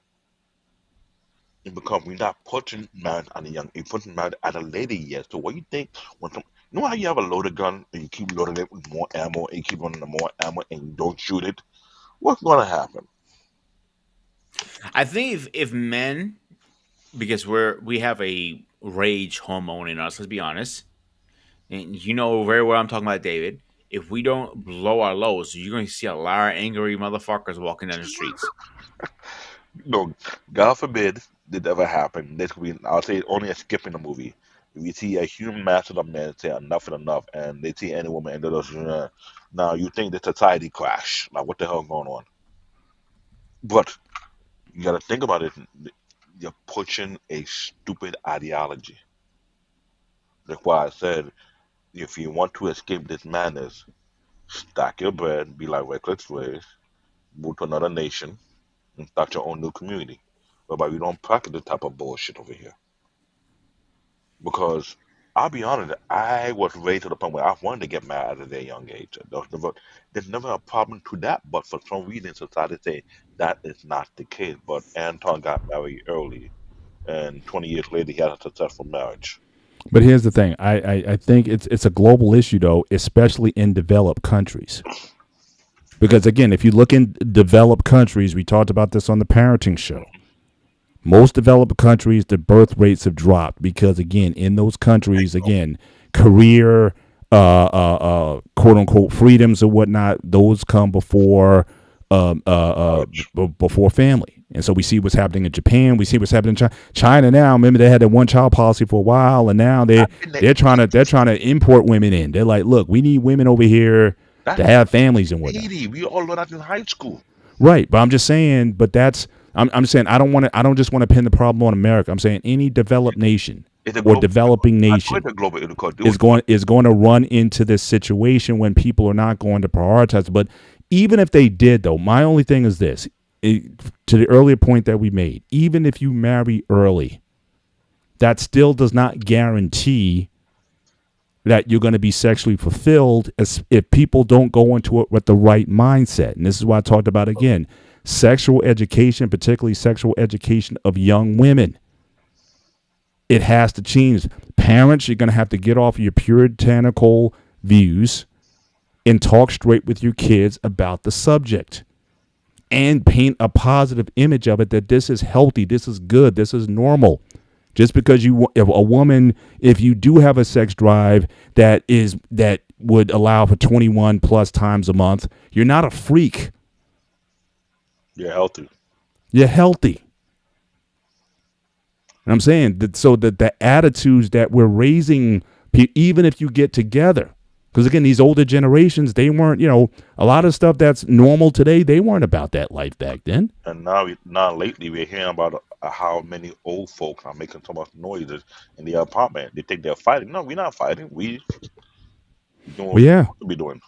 It because we're not putting marriage at a young, we're putting marriage at a later yet. So, what do you think when you know how you have a loaded gun and you keep loading it with more ammo and you keep running more ammo and you don't shoot it? What's going to happen? I think if men, because we have a rage hormone in us, let's be honest, and you know very well I'm talking about, David. If we don't blow our loads, you're going to see a lot of angry motherfuckers walking down the streets. No, God forbid did ever happen. This could be, I'll say, only a skip in the movie. If you see a human mass of men say enough is enough, and they see any woman and they're just, now you think the society crash. Like, what the hell going on? But you got to think about it. You're pushing a stupid ideology. That's why I said, if you want to escape this madness, stack your bread, be like reckless ways, move to another nation, and start your own new community. whereby we don't practice this type of bullshit over here. Because I'll be honest, I was raised to the point where I wanted to get married at a very young age. There's never a problem to that, but for some reason, society say that is not the case. But Anton got married early, and 20 years later, he had a successful marriage. But here's the thing: I think it's a global issue, though, especially in developed countries. Because again, if you look in developed countries, we talked about this on the parenting show. Most developed countries, the birth rates have dropped because, again, in those countries, again, career, quote unquote, freedoms or whatnot, those come before before family. And so we see what's happening in Japan. We see what's happening in China. China now. Remember, they had that one child policy for a while, and now they're trying to import women in. They're like, look, we need women over here to have families and whatnot. We all learned that in high school. Right, but I'm just saying. But I'm saying I don't just want to pin the problem on America. I'm saying any developed nation or developing nation is going to run into this situation when people are not going to prioritize. But even if they did, though, my only thing is this: to the earlier point that we made, even if you marry early, that still does not guarantee that you're going to be sexually fulfilled if people don't go into it with the right mindset. And this is why I talked about, again, sexual education, particularly sexual education of young women. It has to change. Parents, you're going to have to get off your puritanical views and talk straight with your kids about the subject and paint a positive image of it, that this is healthy, this is good, this is normal. Just because if you do have a sex drive that would allow for 21 plus times a month, you're not a freak. You're healthy. You're healthy. And I'm saying that so that the attitudes that we're raising, even if you get together, because again, these older generations, they weren't, a lot of stuff that's normal today, they weren't about that life back then. And now lately, we're hearing about how many old folks are making so much noises in the apartment. They think they're fighting. No, we're not fighting. We doing what we're supposed to be doing.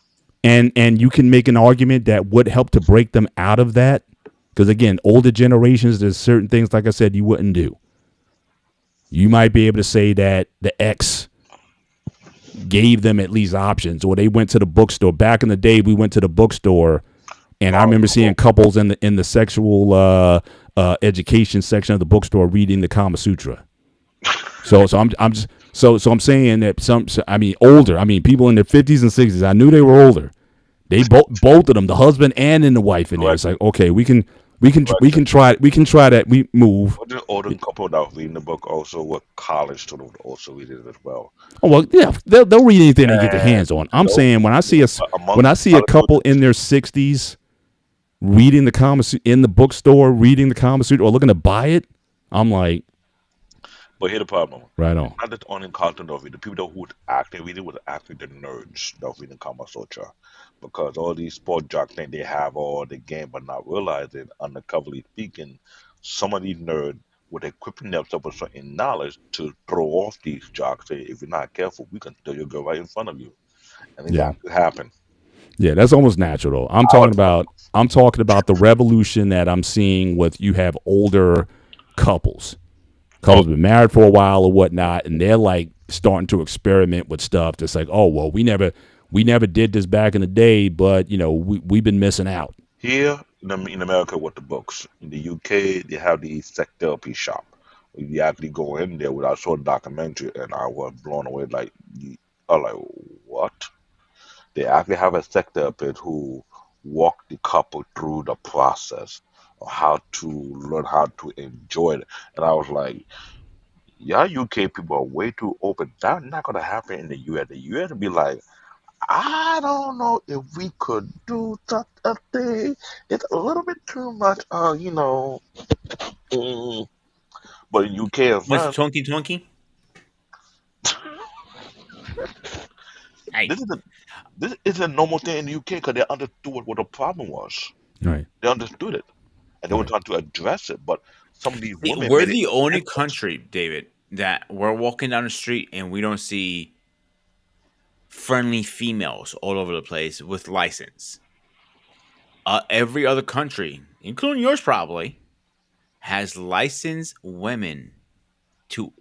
And you can make an argument that would help to break them out of that. Because again, older generations, there's certain things, like I said, you wouldn't do. You might be able to say that the ex gave them at least options, or they went to the bookstore. Back in the day, we went to the bookstore, and I remember seeing couples in the sexual education section of the bookstore reading the Kama Sutra. So I'm saying that older. People in their 50s and 60s. I knew they were older. They both of them, the husband and then the wife in there. It's like, okay, we can try that. We move. But the older couple that was reading the book also were college students also reading it as well. Oh well, yeah, they'll read anything they get their hands on. I'm saying when I see a couple in their 60s reading the Kama Sutra in the bookstore, reading the Kama Sutra or looking to buy it, I'm like. But here's the problem. Right on. Not that only content of it. The people who would actually read it was actually the nerds that was reading Kama Sutra. Because all these sport jocks think they have all the game, but not realizing, undercoverly speaking, some of these nerds would equipping themselves with certain knowledge to throw off these jocks. Say, if you're not careful, we can throw your girl right in front of you. And that could happen. Yeah, that's almost natural. I'm talking about the revolution that I'm seeing with you have older couples. Couples been married for a while or whatnot, and they're like starting to experiment with stuff that's like, oh well, we never did this back in the day, but we've been missing out. Here in America with the books. In the UK they have the sex therapy shop. You actually go in there. I saw a documentary and I was blown away. I was like, what? They actually have a sex therapist who walked the couple through the process of how to learn how to enjoy it. And I was like, yeah, UK people are way too open. That's not gonna happen in the US. The US would be like, I don't know if we could do such a thing. It's a little bit too much, But in UK and What's France, Twinkie Twinkie? Hey. This is a normal thing in the UK because they understood what the problem was. Right. They understood it, and they were trying to address it. But some of these women, we're the only country, David, that we're walking down the street and we don't see friendly females all over the place with license. Every other country, including yours probably, has licensed women to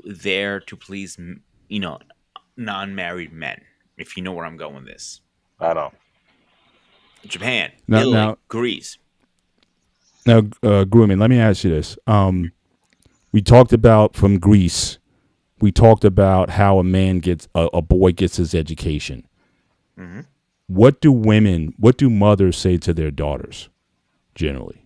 please, non-married men. If you know where I'm going with this, I know. Japan, Now, Italy, now, Greece. now, Grooming. Let me ask you this. We talked about from Greece. We talked about how a boy gets his education. Hmm. What do mothers say to their daughters generally?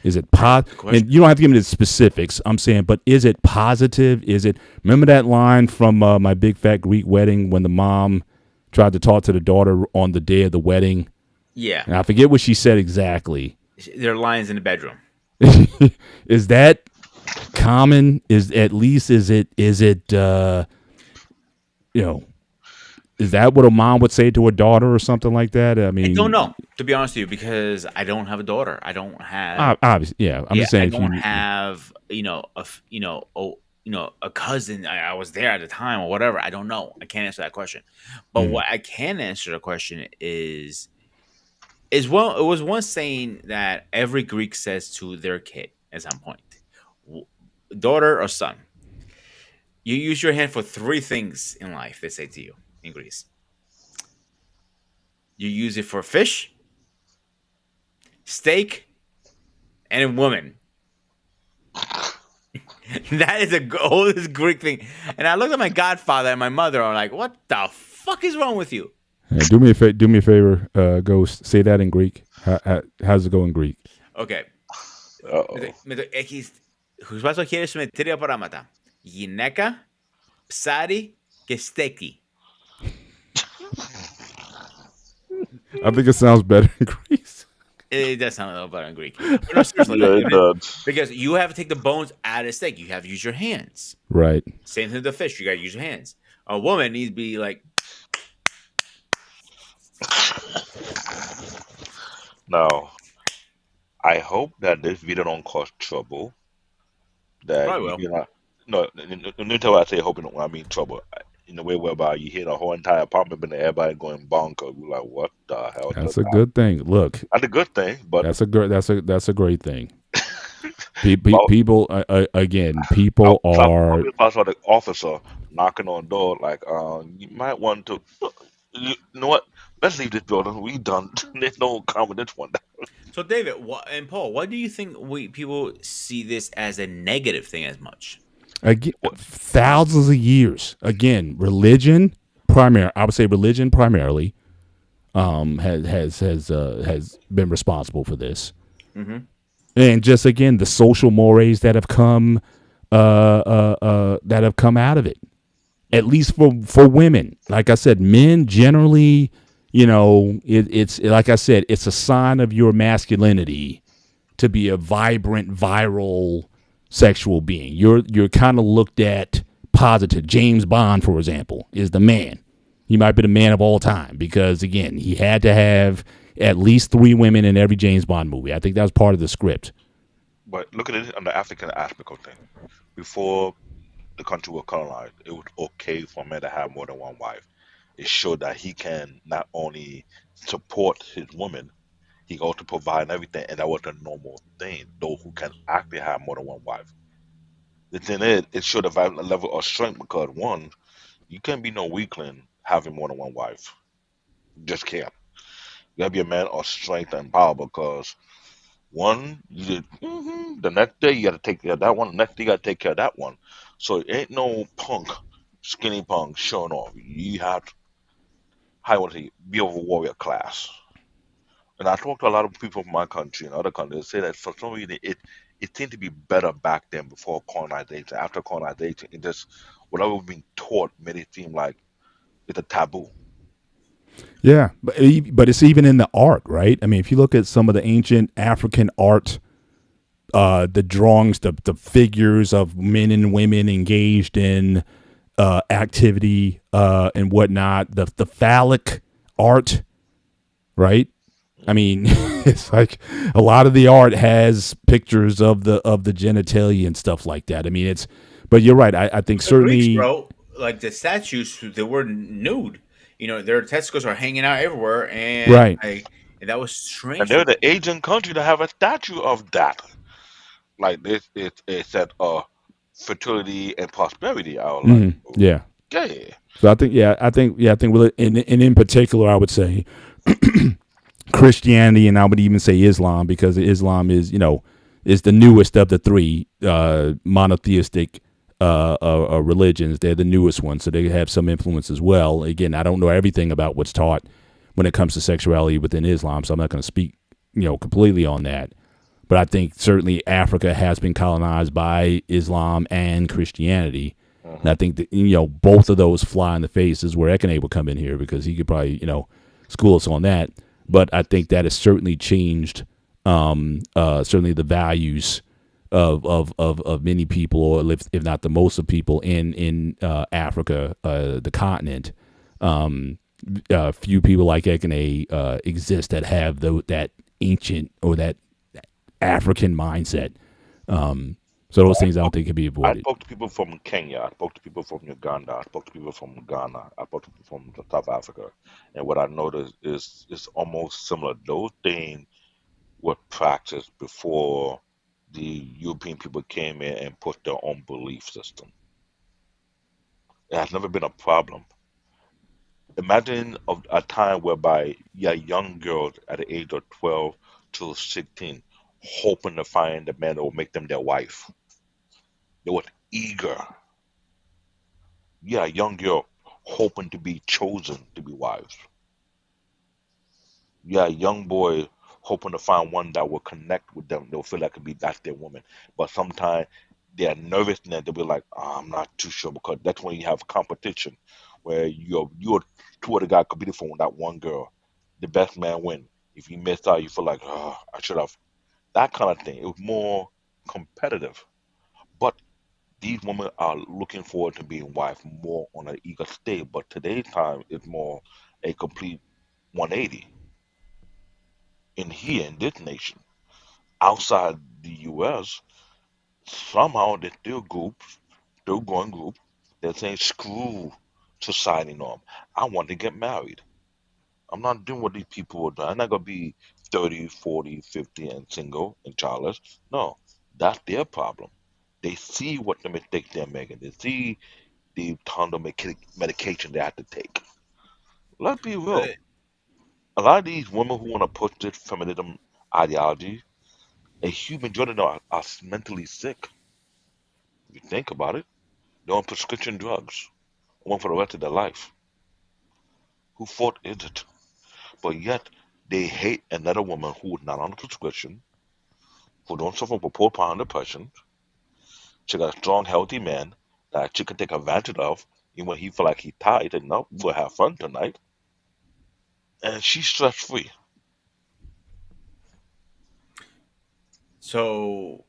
Is it That's a good question. And you don't have to give me the specifics. I'm saying, but is it positive? Is it? Remember that line from My Big Fat Greek Wedding when the mom tried to talk to the daughter on the day of the wedding, Yeah, and I forget what she said exactly. there are lions in the bedroom. Is that common? Is it you know is that what a mom would say to a daughter or something like that? I I don't mean, know, to be honest with you, because I don't have a daughter. I don't have. obviously, yeah. I'm Yeah, just I saying if don't you, have, a cousin. I was there at the time or whatever. I don't know. I can't answer that question. But mm, what I can answer the question is well, it was one saying that every Greek says to their kid at some point, w- daughter or son, you use your hand for three things in life. They say to you in Greece, you use it for fish, steak, and a woman. That is oldest Greek thing. And I looked at my godfather and my mother. I'm like, what the fuck is wrong with you? do me a favor, Ghost. Say that in Greek. How's it go in Greek? Okay. Uh-oh. Έχεις χουσπάς το χέρι σου με τρία πράγματα. Γυναίκα, ψάρι και στέκι. I think it sounds better in Greece. It does sound a little better in Greek. But no, seriously, Yeah, it does. because you have to take the bones out of the steak. You have to use your hands. Right. Same thing with the fish. You got to use your hands. A woman needs to be like, Now, I hope that this video don't cause trouble. That probably you will. hear not. No, let me tell you, I say hope, I mean trouble. In a way whereby you hear the whole entire apartment and everybody going bonkers. We're like, what the hell That's just a happened? good thing. Look, Not a good thing, but that's a great thing. well, People again, I people are was talking about the officer knocking on the door, like, you might want to, you know what? Let's leave this building. We done. There's no comment this one. So, David and Paul, why do you think people see this as a negative thing as much? again, thousands of years. Again, religion primary. I would say religion primarily has been responsible for this, Mm-hmm. and just again the social mores that have come out of it. At least for women, like I said, men generally, it's like I said, it's a sign of your masculinity to be a vibrant, viral sexual being. You're kind of looked at positive. James Bond, for example, is the man. He might be the man of all time because again, he had to have at least 3 women in every James Bond movie. I think that was part of the script. But look at it on the African aspect of things. Before the country was colonized, it was okay for a man to have more than one wife. It showed that he can not only support his woman, he can also provide everything, and that was a normal thing. Those who can actually have more than one wife. The thing is, it showed a level of strength because one, you can't be no weakling having more than one wife. You just can't. You gotta be a man of strength and power because one, you did, the next day you gotta take care of that one. The next day you gotta take care of that one. So it ain't no punk, skinny punk showing off. You have to, how you want to say, be of a warrior class. And I talked to a lot of people from my country and other countries say that for some reason it seemed to be better back then before colonization. After colonization, it just whatever was being taught made it seem like it's a taboo. Yeah, but it's even in the art, right? I mean, if you look at some of the ancient African art, the drawings, the figures of men and women engaged in activity and whatnot, the phallic art, right? I mean, it's like a lot of the art has pictures of the genitalia and stuff like that. I mean, but you're right. I think The Greeks, certainly bro, like the statues, they were nude. Their testicles are hanging out everywhere, and right. and that was And strange for they're them. the Asian country that have a statue of that. like this is a set of fertility and prosperity. I was like, Hmm. Yeah. okay. So I think really, and in particular, I would say Christianity, and I would even say Islam, because Islam is, is the newest of the three monotheistic religions. They're the newest ones, so they have some influence as well. Again, I don't know everything about what's taught when it comes to sexuality within Islam, so I'm not going to speak, completely on that. But I think certainly Africa has been colonized by Islam and Christianity. And I Hmm. think that, both of those fly in the face. Is where Ekene would come in here, because he could probably, school us on that. But I think that has certainly changed, certainly the values of many people, or if not the most of people in Africa, the continent. Um, Few people like Ekene exist that have that ancient or that African mindset. Um, so those things I don't think can be I avoided. spoke to people from Kenya. I spoke to people from Uganda. I spoke to people from Ghana. I spoke to people from South Africa. And what I noticed is it's almost similar. Those things were practiced before the European people came in and put their own belief system. It has never been a problem. Imagine a time whereby you had young girls at the age of 12 to 16 hoping to find a man that will make them their wife. They were eager. Yeah, a young girl hoping to be chosen to be wives. Yeah, a young boy hoping to find one that will connect with them. They'll feel like could be that's their woman. But sometimes they're nervous and they'll be like, "Oh, I'm not too sure," because that's when you have competition where you're two other guys competing for that one girl. The best man win. If you miss out, you feel like, oh, I should have that kind of thing. It was more competitive. But these women are looking forward to being wife more on an eager state. But today's time is more a complete 180 in here in this nation. Outside the US, somehow there's still groups, still going group, they're saying screw society norm. I want to get married. I'm not doing what these people are doing. I'm not gonna be 30, 40, 50 and single and childless. No, that's their problem. They see what the mistakes they're making. They see the ton of medication they have to take. Let's be real. A lot of these women who want to push this feminism ideology, a huge majority of them are mentally sick. If you think about it, they're on prescription drugs, one for the rest of their life. Who fault is it? But yet they hate another woman who is not on a prescription, who don't suffer from postpartum depression. She got a strong, healthy man that she can take advantage of, even when he feel like he's tired and no, we'll have fun tonight. And she's stress free. So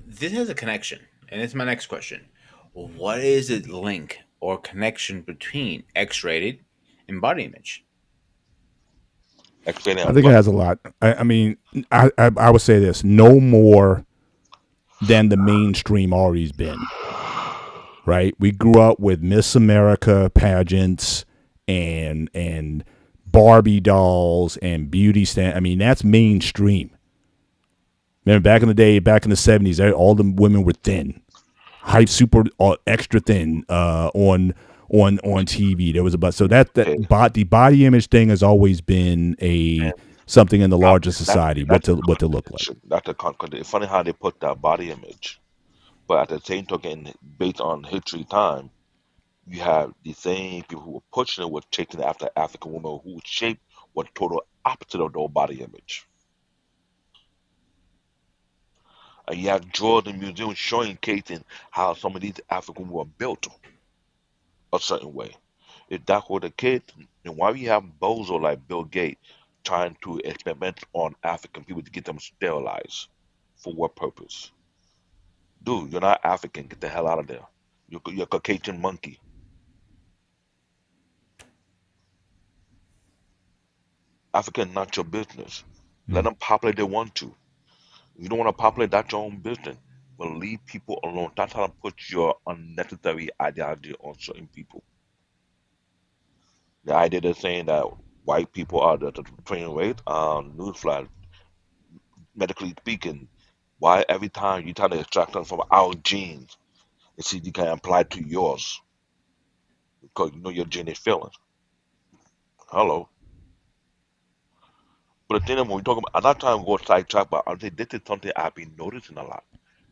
this has a connection, and it's my next question. What is the link or connection between X-rated and body image? Explaining I on think it what? has a lot. I mean, I would say this: no more than the mainstream already been. Right? We grew up with Miss America pageants and Barbie dolls and beauty stand. I mean, that's mainstream. Remember back in the day, back in the '70s, all the women were thin, hype, super, extra thin on TV. There was about so Okay, the body image thing has always been a and something in the now larger society. that's the What to look like. contradiction. That's the contradiction. It's funny how they put that body image, but at the same token, based on history time, you have the same people who were pushing it, were chasing after African women who shaped what total opposite of their body image. And you have Jordan Museum showcasing how some of these African women were built a certain way. If that were the case, then why we have bozo like Bill Gates trying to experiment on African people to get them sterilized? For what purpose? Dude, you're not African. Get the hell out of there. You're a Caucasian monkey. African, not your business. Let Mm. them populate they want to. If you don't want to populate, that's your own business. But leave people alone. That's how to put your unnecessary ideology on certain people. The idea of saying that white people are the train rate, newsflash, medically speaking, Why every time you try to extract them from our genes, and see you can apply to yours because you know your gene is failing. Hello. But the thing that when we talk about, I'm not trying to go sidetrack, but I'm saying this is something I've been noticing a lot.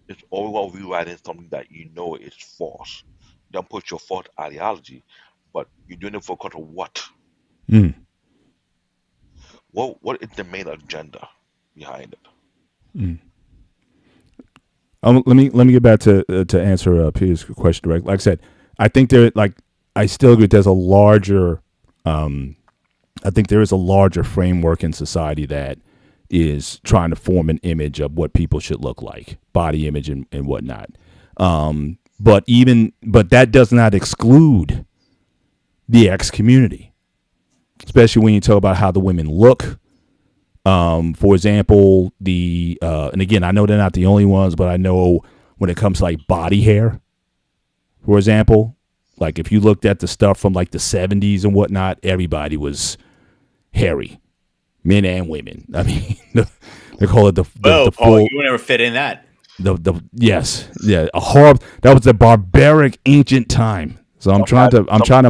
It's always while rewriting something that you know is false. Don't put your false ideology, but you're doing it for because of what? Mm, What is the main agenda behind it? mm. Let me get back to answer Peter's question direct. Like I said, I think there like I still agree. There's a larger, I think there is a larger framework in society that is trying to form an image of what people should look like, body image and whatnot. But that does not exclude the X community, especially when you talk about how the women look. For example, and again, I know they're not the only ones, but I know when it comes to like body hair, for example, like if you looked at the stuff from like the 70s and whatnot, everybody was hairy, men and women. I mean, they call it the Well, Paul, full you would never fit in that. the yes, yeah, a horrible. That was a barbaric ancient time. So Some had some I'm trying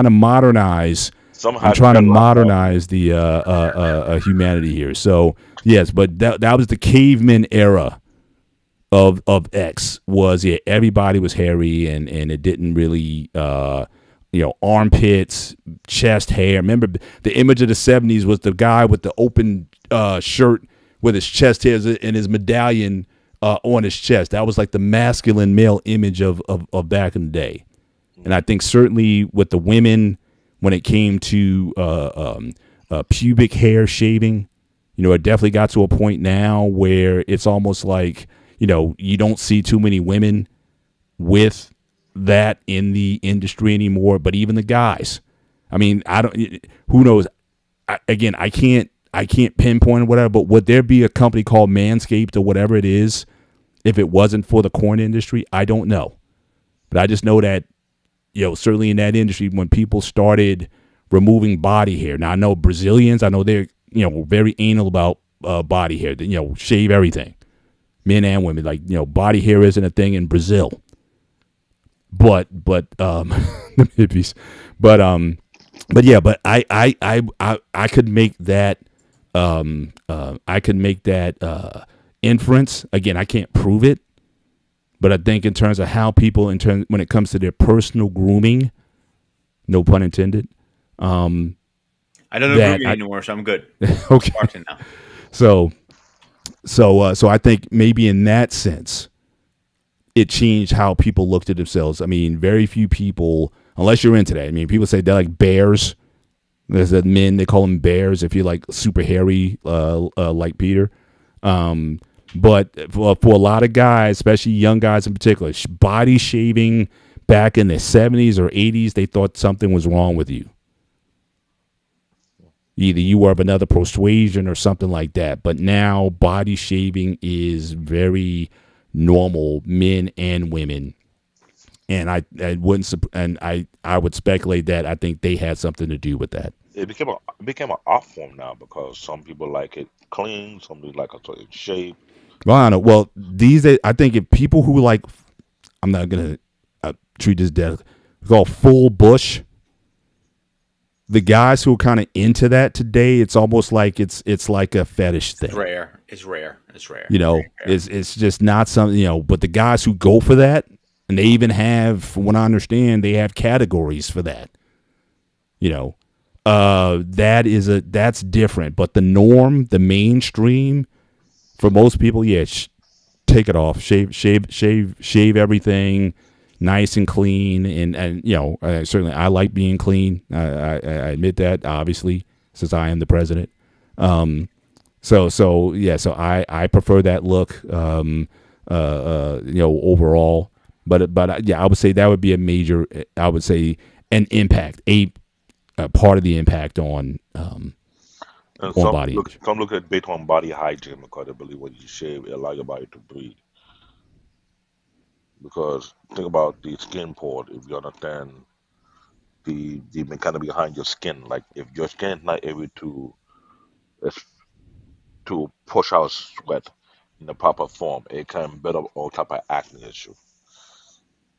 to modernize. some I'm had trying to dreadlocks on. modernize the humanity here. So yes, but that was the caveman era of X. Was yeah, everybody was hairy and it didn't really armpits, chest hair. Remember the image of the 70s was the guy with the open shirt with his chest hairs and his medallion on his chest. That was like the masculine male image of back in the day. And I think certainly with the women, when it came to pubic hair shaving, it definitely got to a point now where it's almost like, you don't see too many women with that in the industry anymore. But even the guys, I mean, I don't. Who knows? Again, I can't pinpoint or whatever. But would there be a company called Manscaped or whatever it is if it wasn't for the corn industry? I don't know, but I just know that certainly in that industry when people started removing body hair. Now I know Brazilians. I know they're very anal about body hair. Shave everything, men and women. Like body hair isn't a thing in Brazil. But the hippies, but yeah, but I could make that inference. Again, I can't prove it, but I think in terms of how people when it comes to their personal grooming, no pun intended. I don't agree with That you I anymore, so I'm good. okay. Spartan now. So so I think maybe in that sense, it changed how people looked at themselves. I mean, very few people, unless you're into that. I mean, people say they're like bears. There's the men, they call them bears if you're like super hairy, like Peter. But for a lot of guys, especially young guys in particular, body shaving back in the 70s or 80s, they thought something was wrong with you. Either you were of another persuasion or something like that. But now body shaving is very normal, men and women. And I wouldn't, and I would speculate that I think they had something to do with that. It became an art form now because some people like it clean, some people like a certain shape. Well, I don't know. Well, these days, I think if people who like, I'm not gonna treat this dead. It's called full bush. The guys who are kind of into that today, it's almost like it's like a fetish It's thing. rare. It's rare. It's rare. Very rare. It's just not something. But the guys who go for that, and they even have, from what I understand, they have categories for that. That's different. But the norm, the mainstream, for most people, yeah, take it off, shave everything, nice and clean, and certainly I like being clean. I admit that, obviously, since I am the president. So yeah, so I prefer that look. Overall, but yeah, I would say that would be a major. I would say an impact, a part of the impact And on some body look image. some look at based on body hygiene because they believe when you shave, it allow your body to breathe. Because think about the skin pore. If you understand the mechanic behind your skin, like if your skin is not able to it's to push out sweat, in the proper form, it can build up all type of acne issue.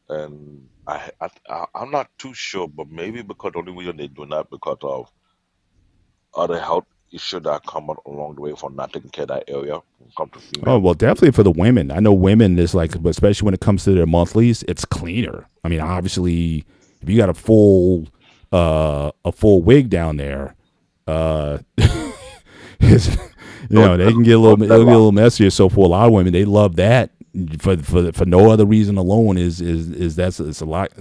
And I'm not too sure, but maybe because the only reason they do that because of other health issues that come along the way from not taking care of that area when it comes to Oh, female. well, definitely for the women. I know women is like, especially when it comes to their monthlies, it's cleaner. I mean, obviously, if you got a full wig down there, uh, it's, Those they can get those it'll get a dreadlocks. little messier. So for a lot of women, they love that for no other reason alone is that's it's a lot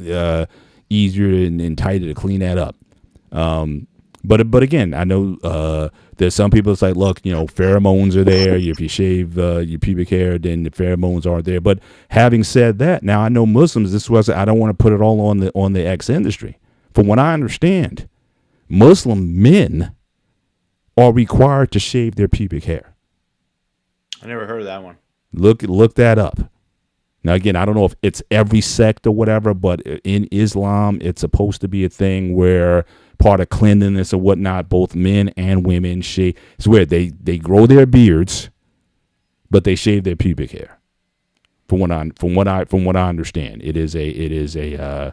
easier and tighter to clean that up. But again, I know there's some people that's like, look, pheromones are there. If you shave your pubic hair, then the pheromones aren't there. But having said that, now I know Muslims. This was I don't want to put it all on the X industry. From what I understand, Muslim men are required to shave their pubic hair. I never heard of that one. Look that up. Now, again, I don't know if it's every sect or whatever, but in Islam, it's supposed to be a thing where part of cleanliness or whatnot, both men and women shave. It's weird. They grow their beards, but they shave their pubic hair. From what I understand, it is a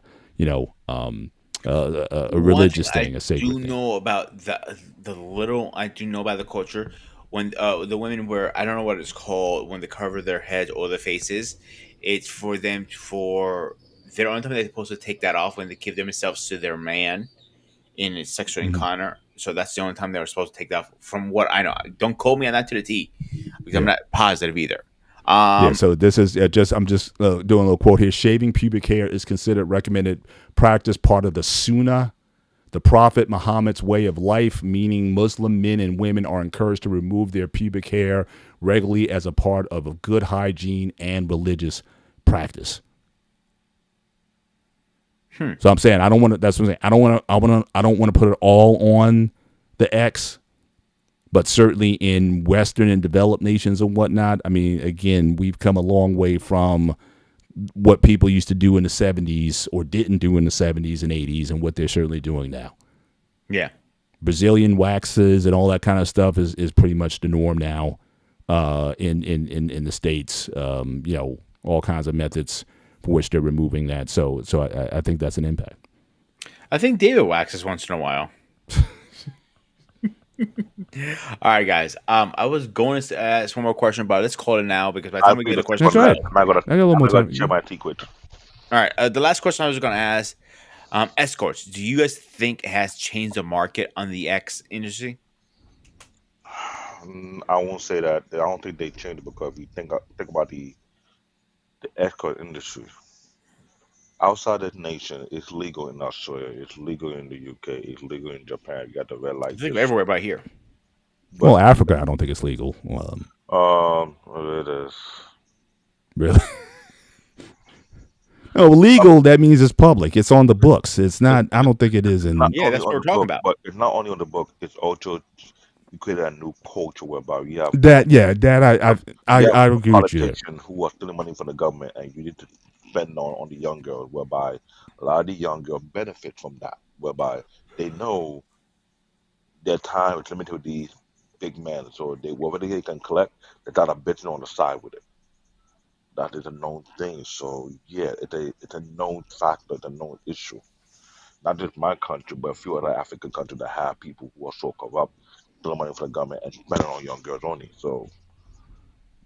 religious thing, a sacred I do thing. know about the little I do know about the culture when the women wear, I don't know what it's called, when they cover their head or their faces. It's for them for their only time they're supposed to take that off when they give themselves to their man in a sexual Mhm. encounter. So that's the only time they were supposed to take that off, from what I know. Don't quote me on that to the T, because I'm Yeah. not positive either. Yeah, so this is I'm just doing a little quote here. Shaving pubic hair is considered recommended practice, part of the Sunnah, the Prophet Muhammad's way of life, meaning Muslim men and women are encouraged to remove their pubic hair regularly as a part of a good hygiene and religious practice. So I'm saying I don't want to. That's what I'm saying. I don't want to put it all on the X, but certainly in Western and developed nations and whatnot. I mean, again, we've come a long way from what people used to do in the 70s or didn't do in the 70s and 80s and what they're certainly doing now. Yeah. Brazilian waxes and all that kind of stuff is pretty much the norm now in the States. All kinds of methods for which they're removing that. So I think that's an impact. I think David waxes once in a while. All right, guys. I was going to ask one more question, but let's call it now because by the I'll time we be get the the question, That's one right. man. I'm not I got a little more gonna time. share my secret. all right. The last question I was going to ask: escorts. Do you guys think it has changed the market on the X industry? I won't say that. I don't think they changed it because if you think about the escort industry outside the nation, it's legal in Australia, it's legal in the UK, it's legal in Japan. You got the red I light think district. everywhere but here. Well, But Africa, I don't think it's legal. it is. Really? No, legal, that means it's public. It's on the books. It's not, I don't think it is Not in. Yeah, only that's what on we're the talking book, about. but it's not only on the book. It's also you created a new culture whereby you have I agree with you there. politicians who are stealing money from the government, and you need to spend on the young girls, whereby a lot of the young girls benefit from that, whereby they know their time is limited with these big men, so they whatever they can collect, they got a bitch on the side with it. That is a known thing. So yeah, it's a known factor, it's a known issue. Not just my country, but a few other African countries that have people who are so corrupt, stealing money from the government and spending on young girls only. So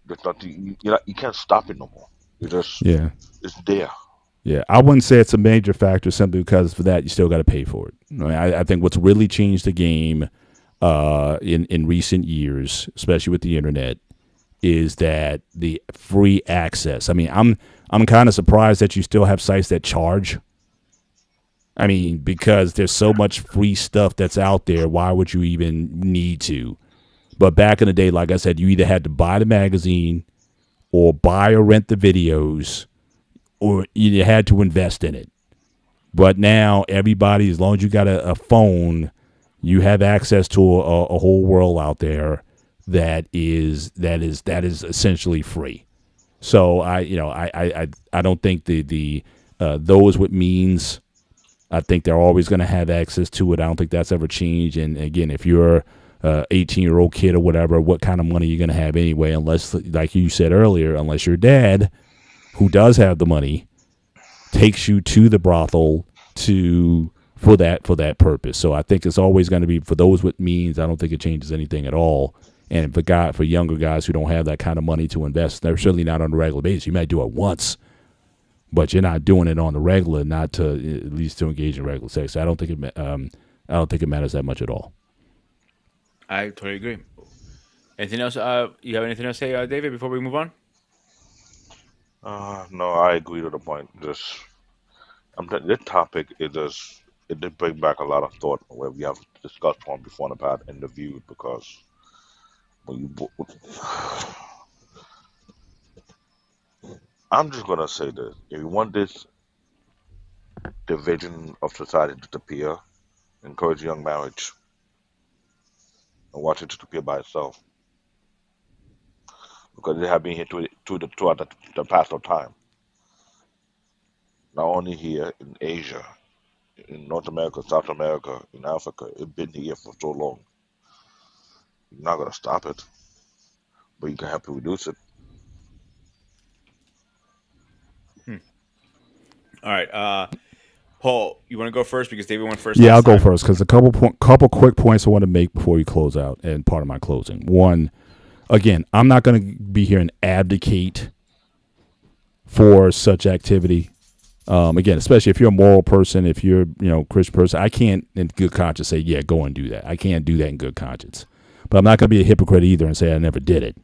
there's nothing you can't stop it no more. You just Yeah. it's there. Yeah, I wouldn't say it's a major factor simply because for that you still got to pay for it. I think what's really changed the game in recent years, especially with the internet, is that the free access. I mean, I'm kind of surprised that you still have sites that charge. I mean, because there's so much free stuff that's out there. Why would you even need to? But back in the day, like I said, you either had to buy the magazine or buy or rent the videos, or you had to invest in it. But now everybody, as long as you got a phone, you have access to a whole world out there that is essentially free. So I don't think the those with means, I think they're always going to have access to it. I don't think that's ever changed. And again, if you're 18-year-old kid or whatever, what kind of money you're going to have anyway, unless, like you said earlier, unless your dad, who does have the money, takes you to the brothel for that purpose. So I think it's always going to be for those with means. I don't think it changes anything at all. And for younger guys who don't have that kind of money to invest, they're certainly not on a regular basis. You might do it once, but you're not doing it on the regular, not to at least to engage in regular sex. So I don't think it matters that much at all. I totally agree. Anything else? You have anything else to say, David, before we move on? No, I agree to the point. This topic it did bring back a lot of thought where we have discussed one before in the past interviewed because when you, I'm just gonna say this: if you want this division of society to disappear, encourage young marriage and watch it disappear by itself because they have been here throughout the past of time. Not only here in Asia, in North America, South America, in Africa, it's been here for so long. You're not gonna stop it, but you can help to reduce it. All right. Paul, you want to go first because David went first? Yeah, I'll go first because a couple quick points I want to make before we close out, and part of my closing. One, again, I'm not going to be here and advocate for such activity. Again, especially if you're a moral person, if you're Christian person, I can't in good conscience say, yeah, go and do that. I can't do that in good conscience. But I'm not going to be a hypocrite either and say I never did it.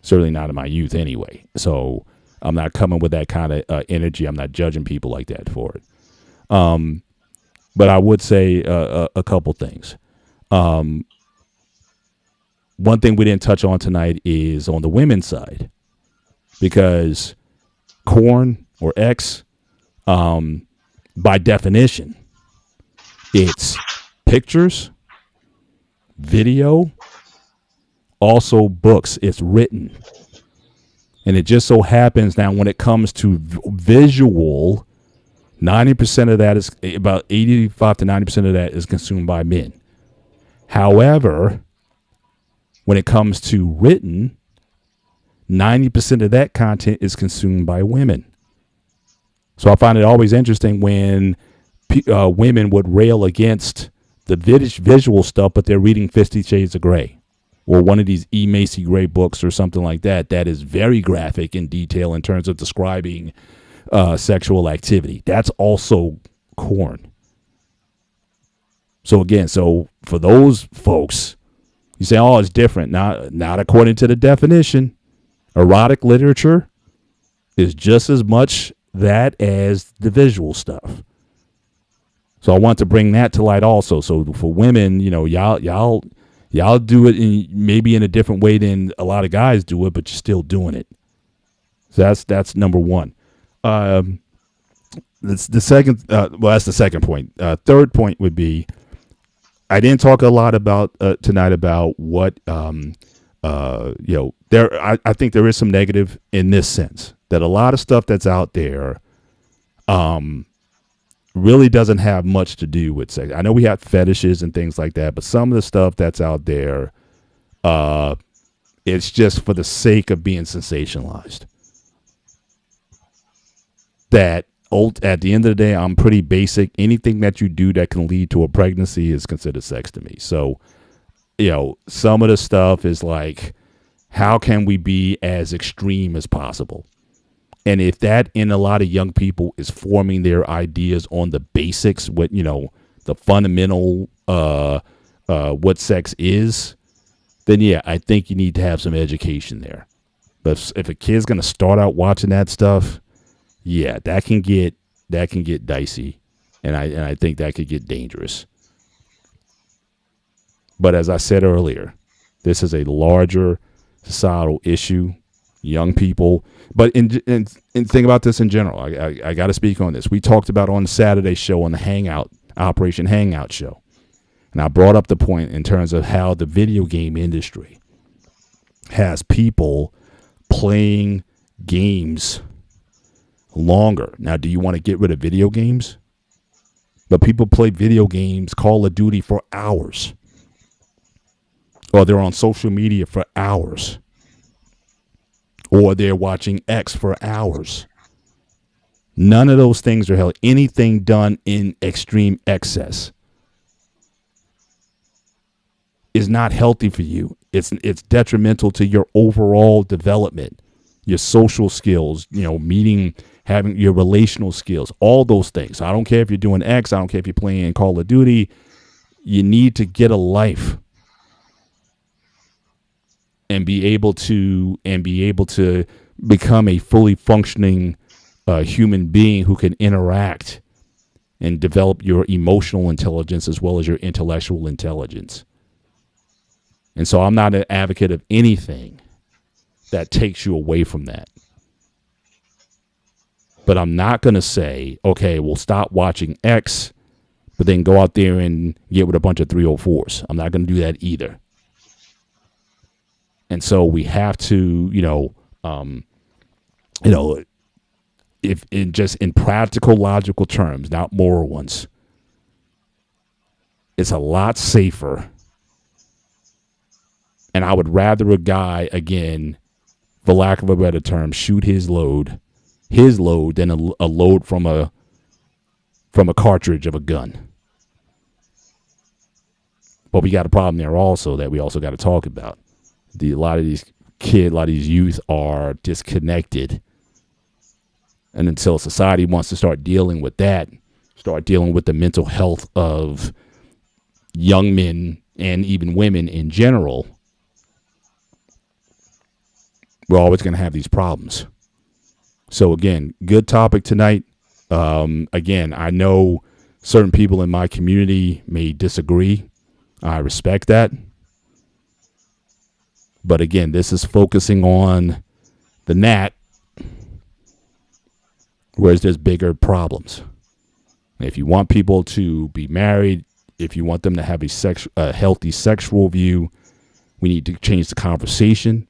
Certainly not in my youth anyway. So I'm not coming with that kind of energy. I'm not judging people like that for it. But I would say a couple things. One thing we didn't touch on tonight is on the women's side, because corn or X, by definition, it's pictures, video, also books. It's written. And it just so happens now when it comes to visual, 90% of that is about 85 to 90% of that is consumed by men. However, when it comes to written, 90% of that content is consumed by women. So I find it always interesting when women would rail against the visual stuff, but they're reading 50 Shades of Grey or one of these E. Macy Gray books or something like that, that is very graphic in detail in terms of describing sexual activity. That's also corn. So again, for those folks, you say, oh, it's different. Not according to the definition. Erotic literature is just as much that as the visual stuff. So I want to bring that to light also. So for women, y'all do it maybe in a different way than a lot of guys do it, but you're still doing it. So that's number one. That's the second. That's the second point. Third point would be, I didn't talk a lot about tonight about what I think there is some negative in this sense that a lot of stuff that's out there really doesn't have much to do with sex. I know we have fetishes and things like that, but some of the stuff that's out there, it's just for the sake of being sensationalized. That at the end of the day, I'm pretty basic. Anything that you do that can lead to a pregnancy is considered sex to me. So, some of the stuff is like, how can we be as extreme as possible? And if that in a lot of young people is forming their ideas on the basics, what, the fundamental, what sex is, then yeah, I think you need to have some education there. But if a kid's going to start out watching that stuff, yeah, that can get dicey. And I think that could get dangerous. But as I said earlier, this is a larger societal issue. Young people, but in think about this in general. I got to speak on this. We talked about on the Saturday show on the Operation Hangout show, and I brought up the point in terms of how the video game industry has people playing games longer. Now, do you want to get rid of video games? But people play video games, Call of Duty, for hours. or they're on social media for hours, or they're watching X for hours. None of those things are healthy. Anything done in extreme excess is not healthy for you. It's detrimental to your overall development, your social skills, meeting, having your relational skills, all those things. I don't care if you're doing X, I don't care if you're playing Call of Duty. You need to get a life and be able to become a fully functioning human being who can interact and develop your emotional intelligence as well as your intellectual intelligence. And so I'm not an advocate of anything that takes you away from that. But I'm not going to say, okay, we'll stop watching X, but then go out there and get with a bunch of 304s. I'm not going to do that either. And so we have to, if in practical, logical terms, not moral ones, it's a lot safer. And I would rather a guy, again, for lack of a better term, shoot his load than a load from a cartridge of a gun. But we got a problem there also that we also got to talk about. A lot of these youth are disconnected. And until society wants to start dealing with that, start dealing with the mental health of young men and even women in general, we're always going to have these problems. So again, good topic tonight. Again, I know certain people in my community may disagree. I respect that. But again, this is focusing on the gnat, whereas there's bigger problems. If you want people to be married, if you want them to have a healthy sexual view, we need to change the conversation,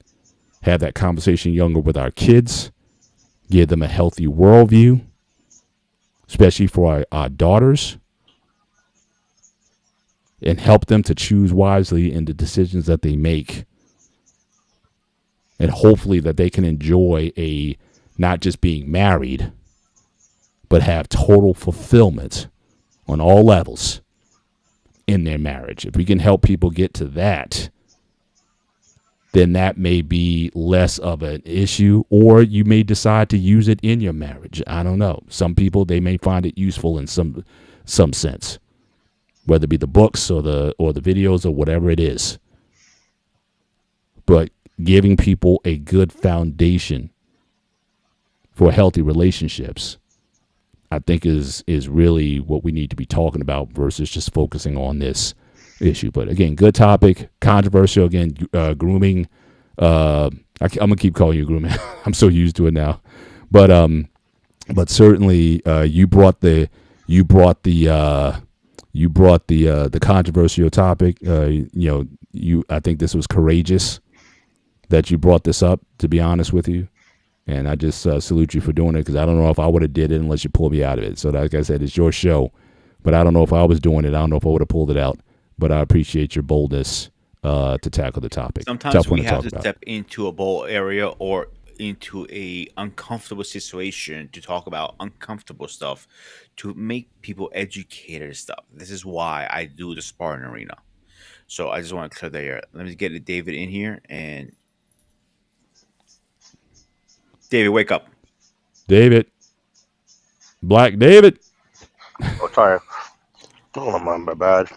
have that conversation younger with our kids, give them a healthy worldview, especially for our daughters, and help them to choose wisely in the decisions that they make. And hopefully that they can enjoy not just being married, but have total fulfillment on all levels in their marriage. If we can help people get to that, then that may be less of an issue, or you may decide to use it in your marriage. I don't know. Some people, they may find it useful in some sense, whether it be the books or the videos or whatever it is. But giving people a good foundation for healthy relationships, I think is really what we need to be talking about versus just focusing on this issue. But again, good topic, controversial. Again, grooming. I'm gonna keep calling you grooming. I'm so used to it now. But certainly, you brought the controversial topic. I think this was courageous that you brought this up, to be honest with you. And I just salute you for doing it, because I don't know if I would have did it unless you pulled me out of it. So like I said, it's your show. But I don't know if I was doing it. I don't know if I would have pulled it out. But I appreciate your boldness to tackle the topic. Sometimes we have to step into a bold area or into a uncomfortable situation to talk about uncomfortable stuff, to make people educated and stuff. This is why I do the sparring arena. So I just want to clear that here. Let me get David in here. And David, wake up. David. Black David. Oh, tired. Oh, my bad.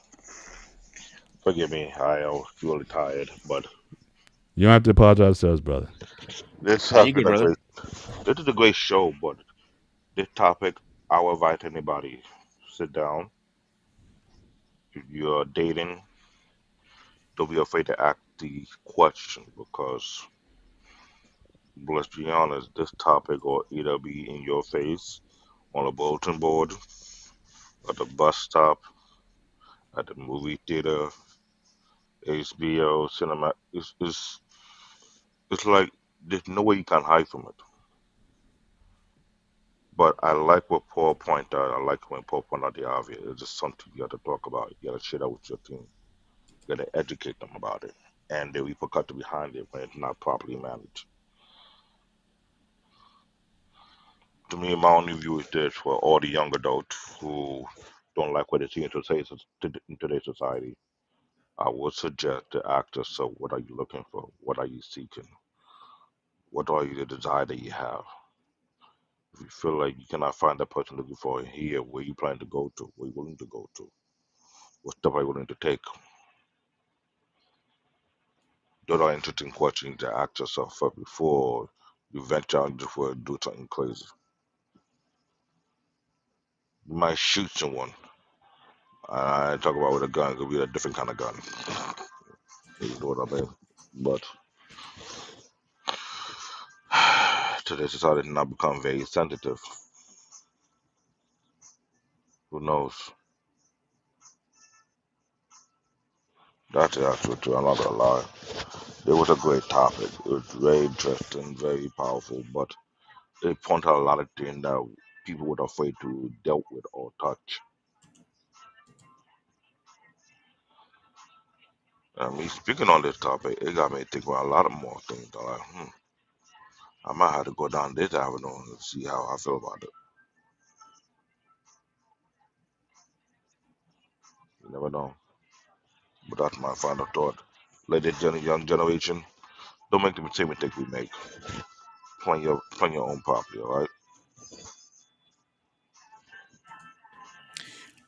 Forgive me. I was really tired, but You don't have to apologize to us, brother. this Are has you good, been a brother? great. This is a great show, but this topic, I will invite anybody. Sit down. If you're dating, don't be afraid to ask the question, because let's be honest, this topic will either be in your face, on a bulletin board, at the bus stop, at the movie theater, HBO, cinema. It's like there's no way you can hide from it. But I like what Paul pointed out. I like when Paul pointed out the obvious. It's just something you got to talk about. You got to share that with your team. You got to educate them about it. and the repercussion behind it when it's not properly managed. To me, my only view is this: for all the young adults who don't like what they see in today's society, I would suggest to ask yourself, what are you looking for? What are you seeking? What are you the desire that you have? If you feel like you cannot find that person looking for here, where you plan to go to, where you willing to go to, what step are you willing to take? Those are interesting questions to ask yourself first before you venture out just for do something crazy. You might shoot someone. I ain't talk about with a gun, it could be a different kind of gun. You know what I mean? But today's society has now become very sensitive. Who knows? That's the actual truth. I'm not gonna lie. It was a great topic. It was very interesting, very powerful, but it pointed out a lot of things that people were afraid to deal with or touch. I mean, speaking on this topic, it got me thinking about a lot of more things. I'm like, I might have to go down this avenue and see how I feel about it. You never know. But that's my final thought. Young generation, don't make the same mistake we make. Plan your own property, all right?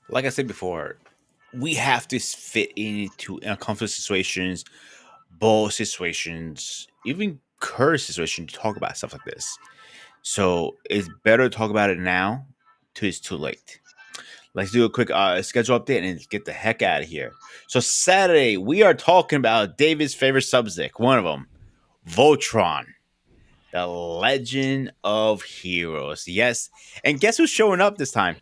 Like I said before, we have to fit into uncomfortable situations, bold situations, even curse situations to talk about stuff like this. So it's better to talk about it now till it's too late. Let's do a quick schedule update and get the heck out of here. So Saturday, we are talking about David's favorite subject, one of them, Voltron, the Legend of Heroes. Yes, and guess who's showing up this time?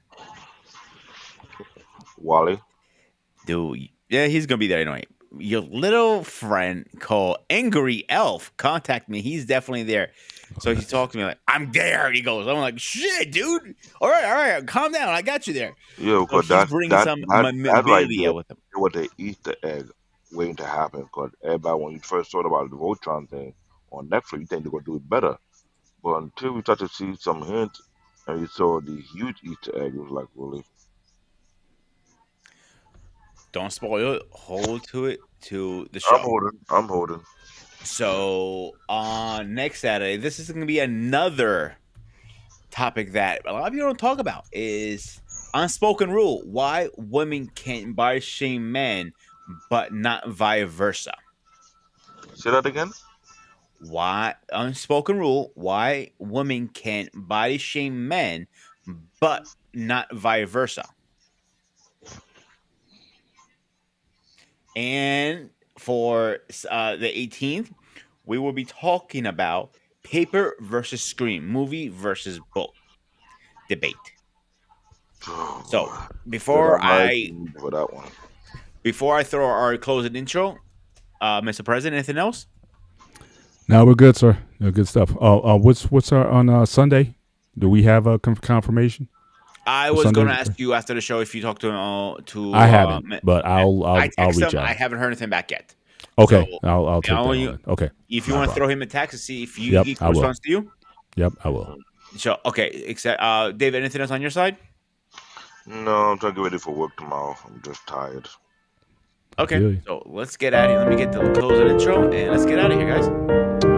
Wally, Dude, yeah, he's gonna be there anyway. Your little friend called Angry Elf contact me. He's definitely there. So he talked to me like, "I'm there." He goes, "I'm like, shit, dude. All right, calm down. I got you there." yeah, So because he's bringing some that right memorabilia there, with him. it was the Easter egg waiting to happen. Because everybody, when you first thought about the Voltron thing on Netflix, you think they're gonna do it better. But until we start to see some hints and you saw the huge Easter egg, it was like, really? Don't spoil it. Hold to it to the I'm show. holding. I'm holding. So on next Saturday, this is going to be another topic that a lot of people don't talk about is unspoken rule. Why women can't body shame men, but not vice versa. Say that again? Why unspoken rule? Why women can't body shame men, but not vice versa. And for the 18th, we will be talking about paper versus screen, movie versus book debate. Oh, So boy. Then I before might I be for that one. throw our closing intro, Mr. President, anything else? No, we're good, sir. No, good stuff. What's our on Sunday? Do we have a confirmation I for was going to Sunday? ask you after the show if you talked to I haven't, but I I'll text reach him. out. I haven't heard anything back yet. So Okay, I'll take that on. you, Then. Okay, if you no want to throw problem. him a text and see if Yep, he I will. responds to you. Yep, I will. So okay, except David, anything else on your side? No, I'm trying to get ready for work tomorrow. I'm just tired. I Okay, feel you. so let's get out of here. Let me get the closing intro and let's get out of here, guys.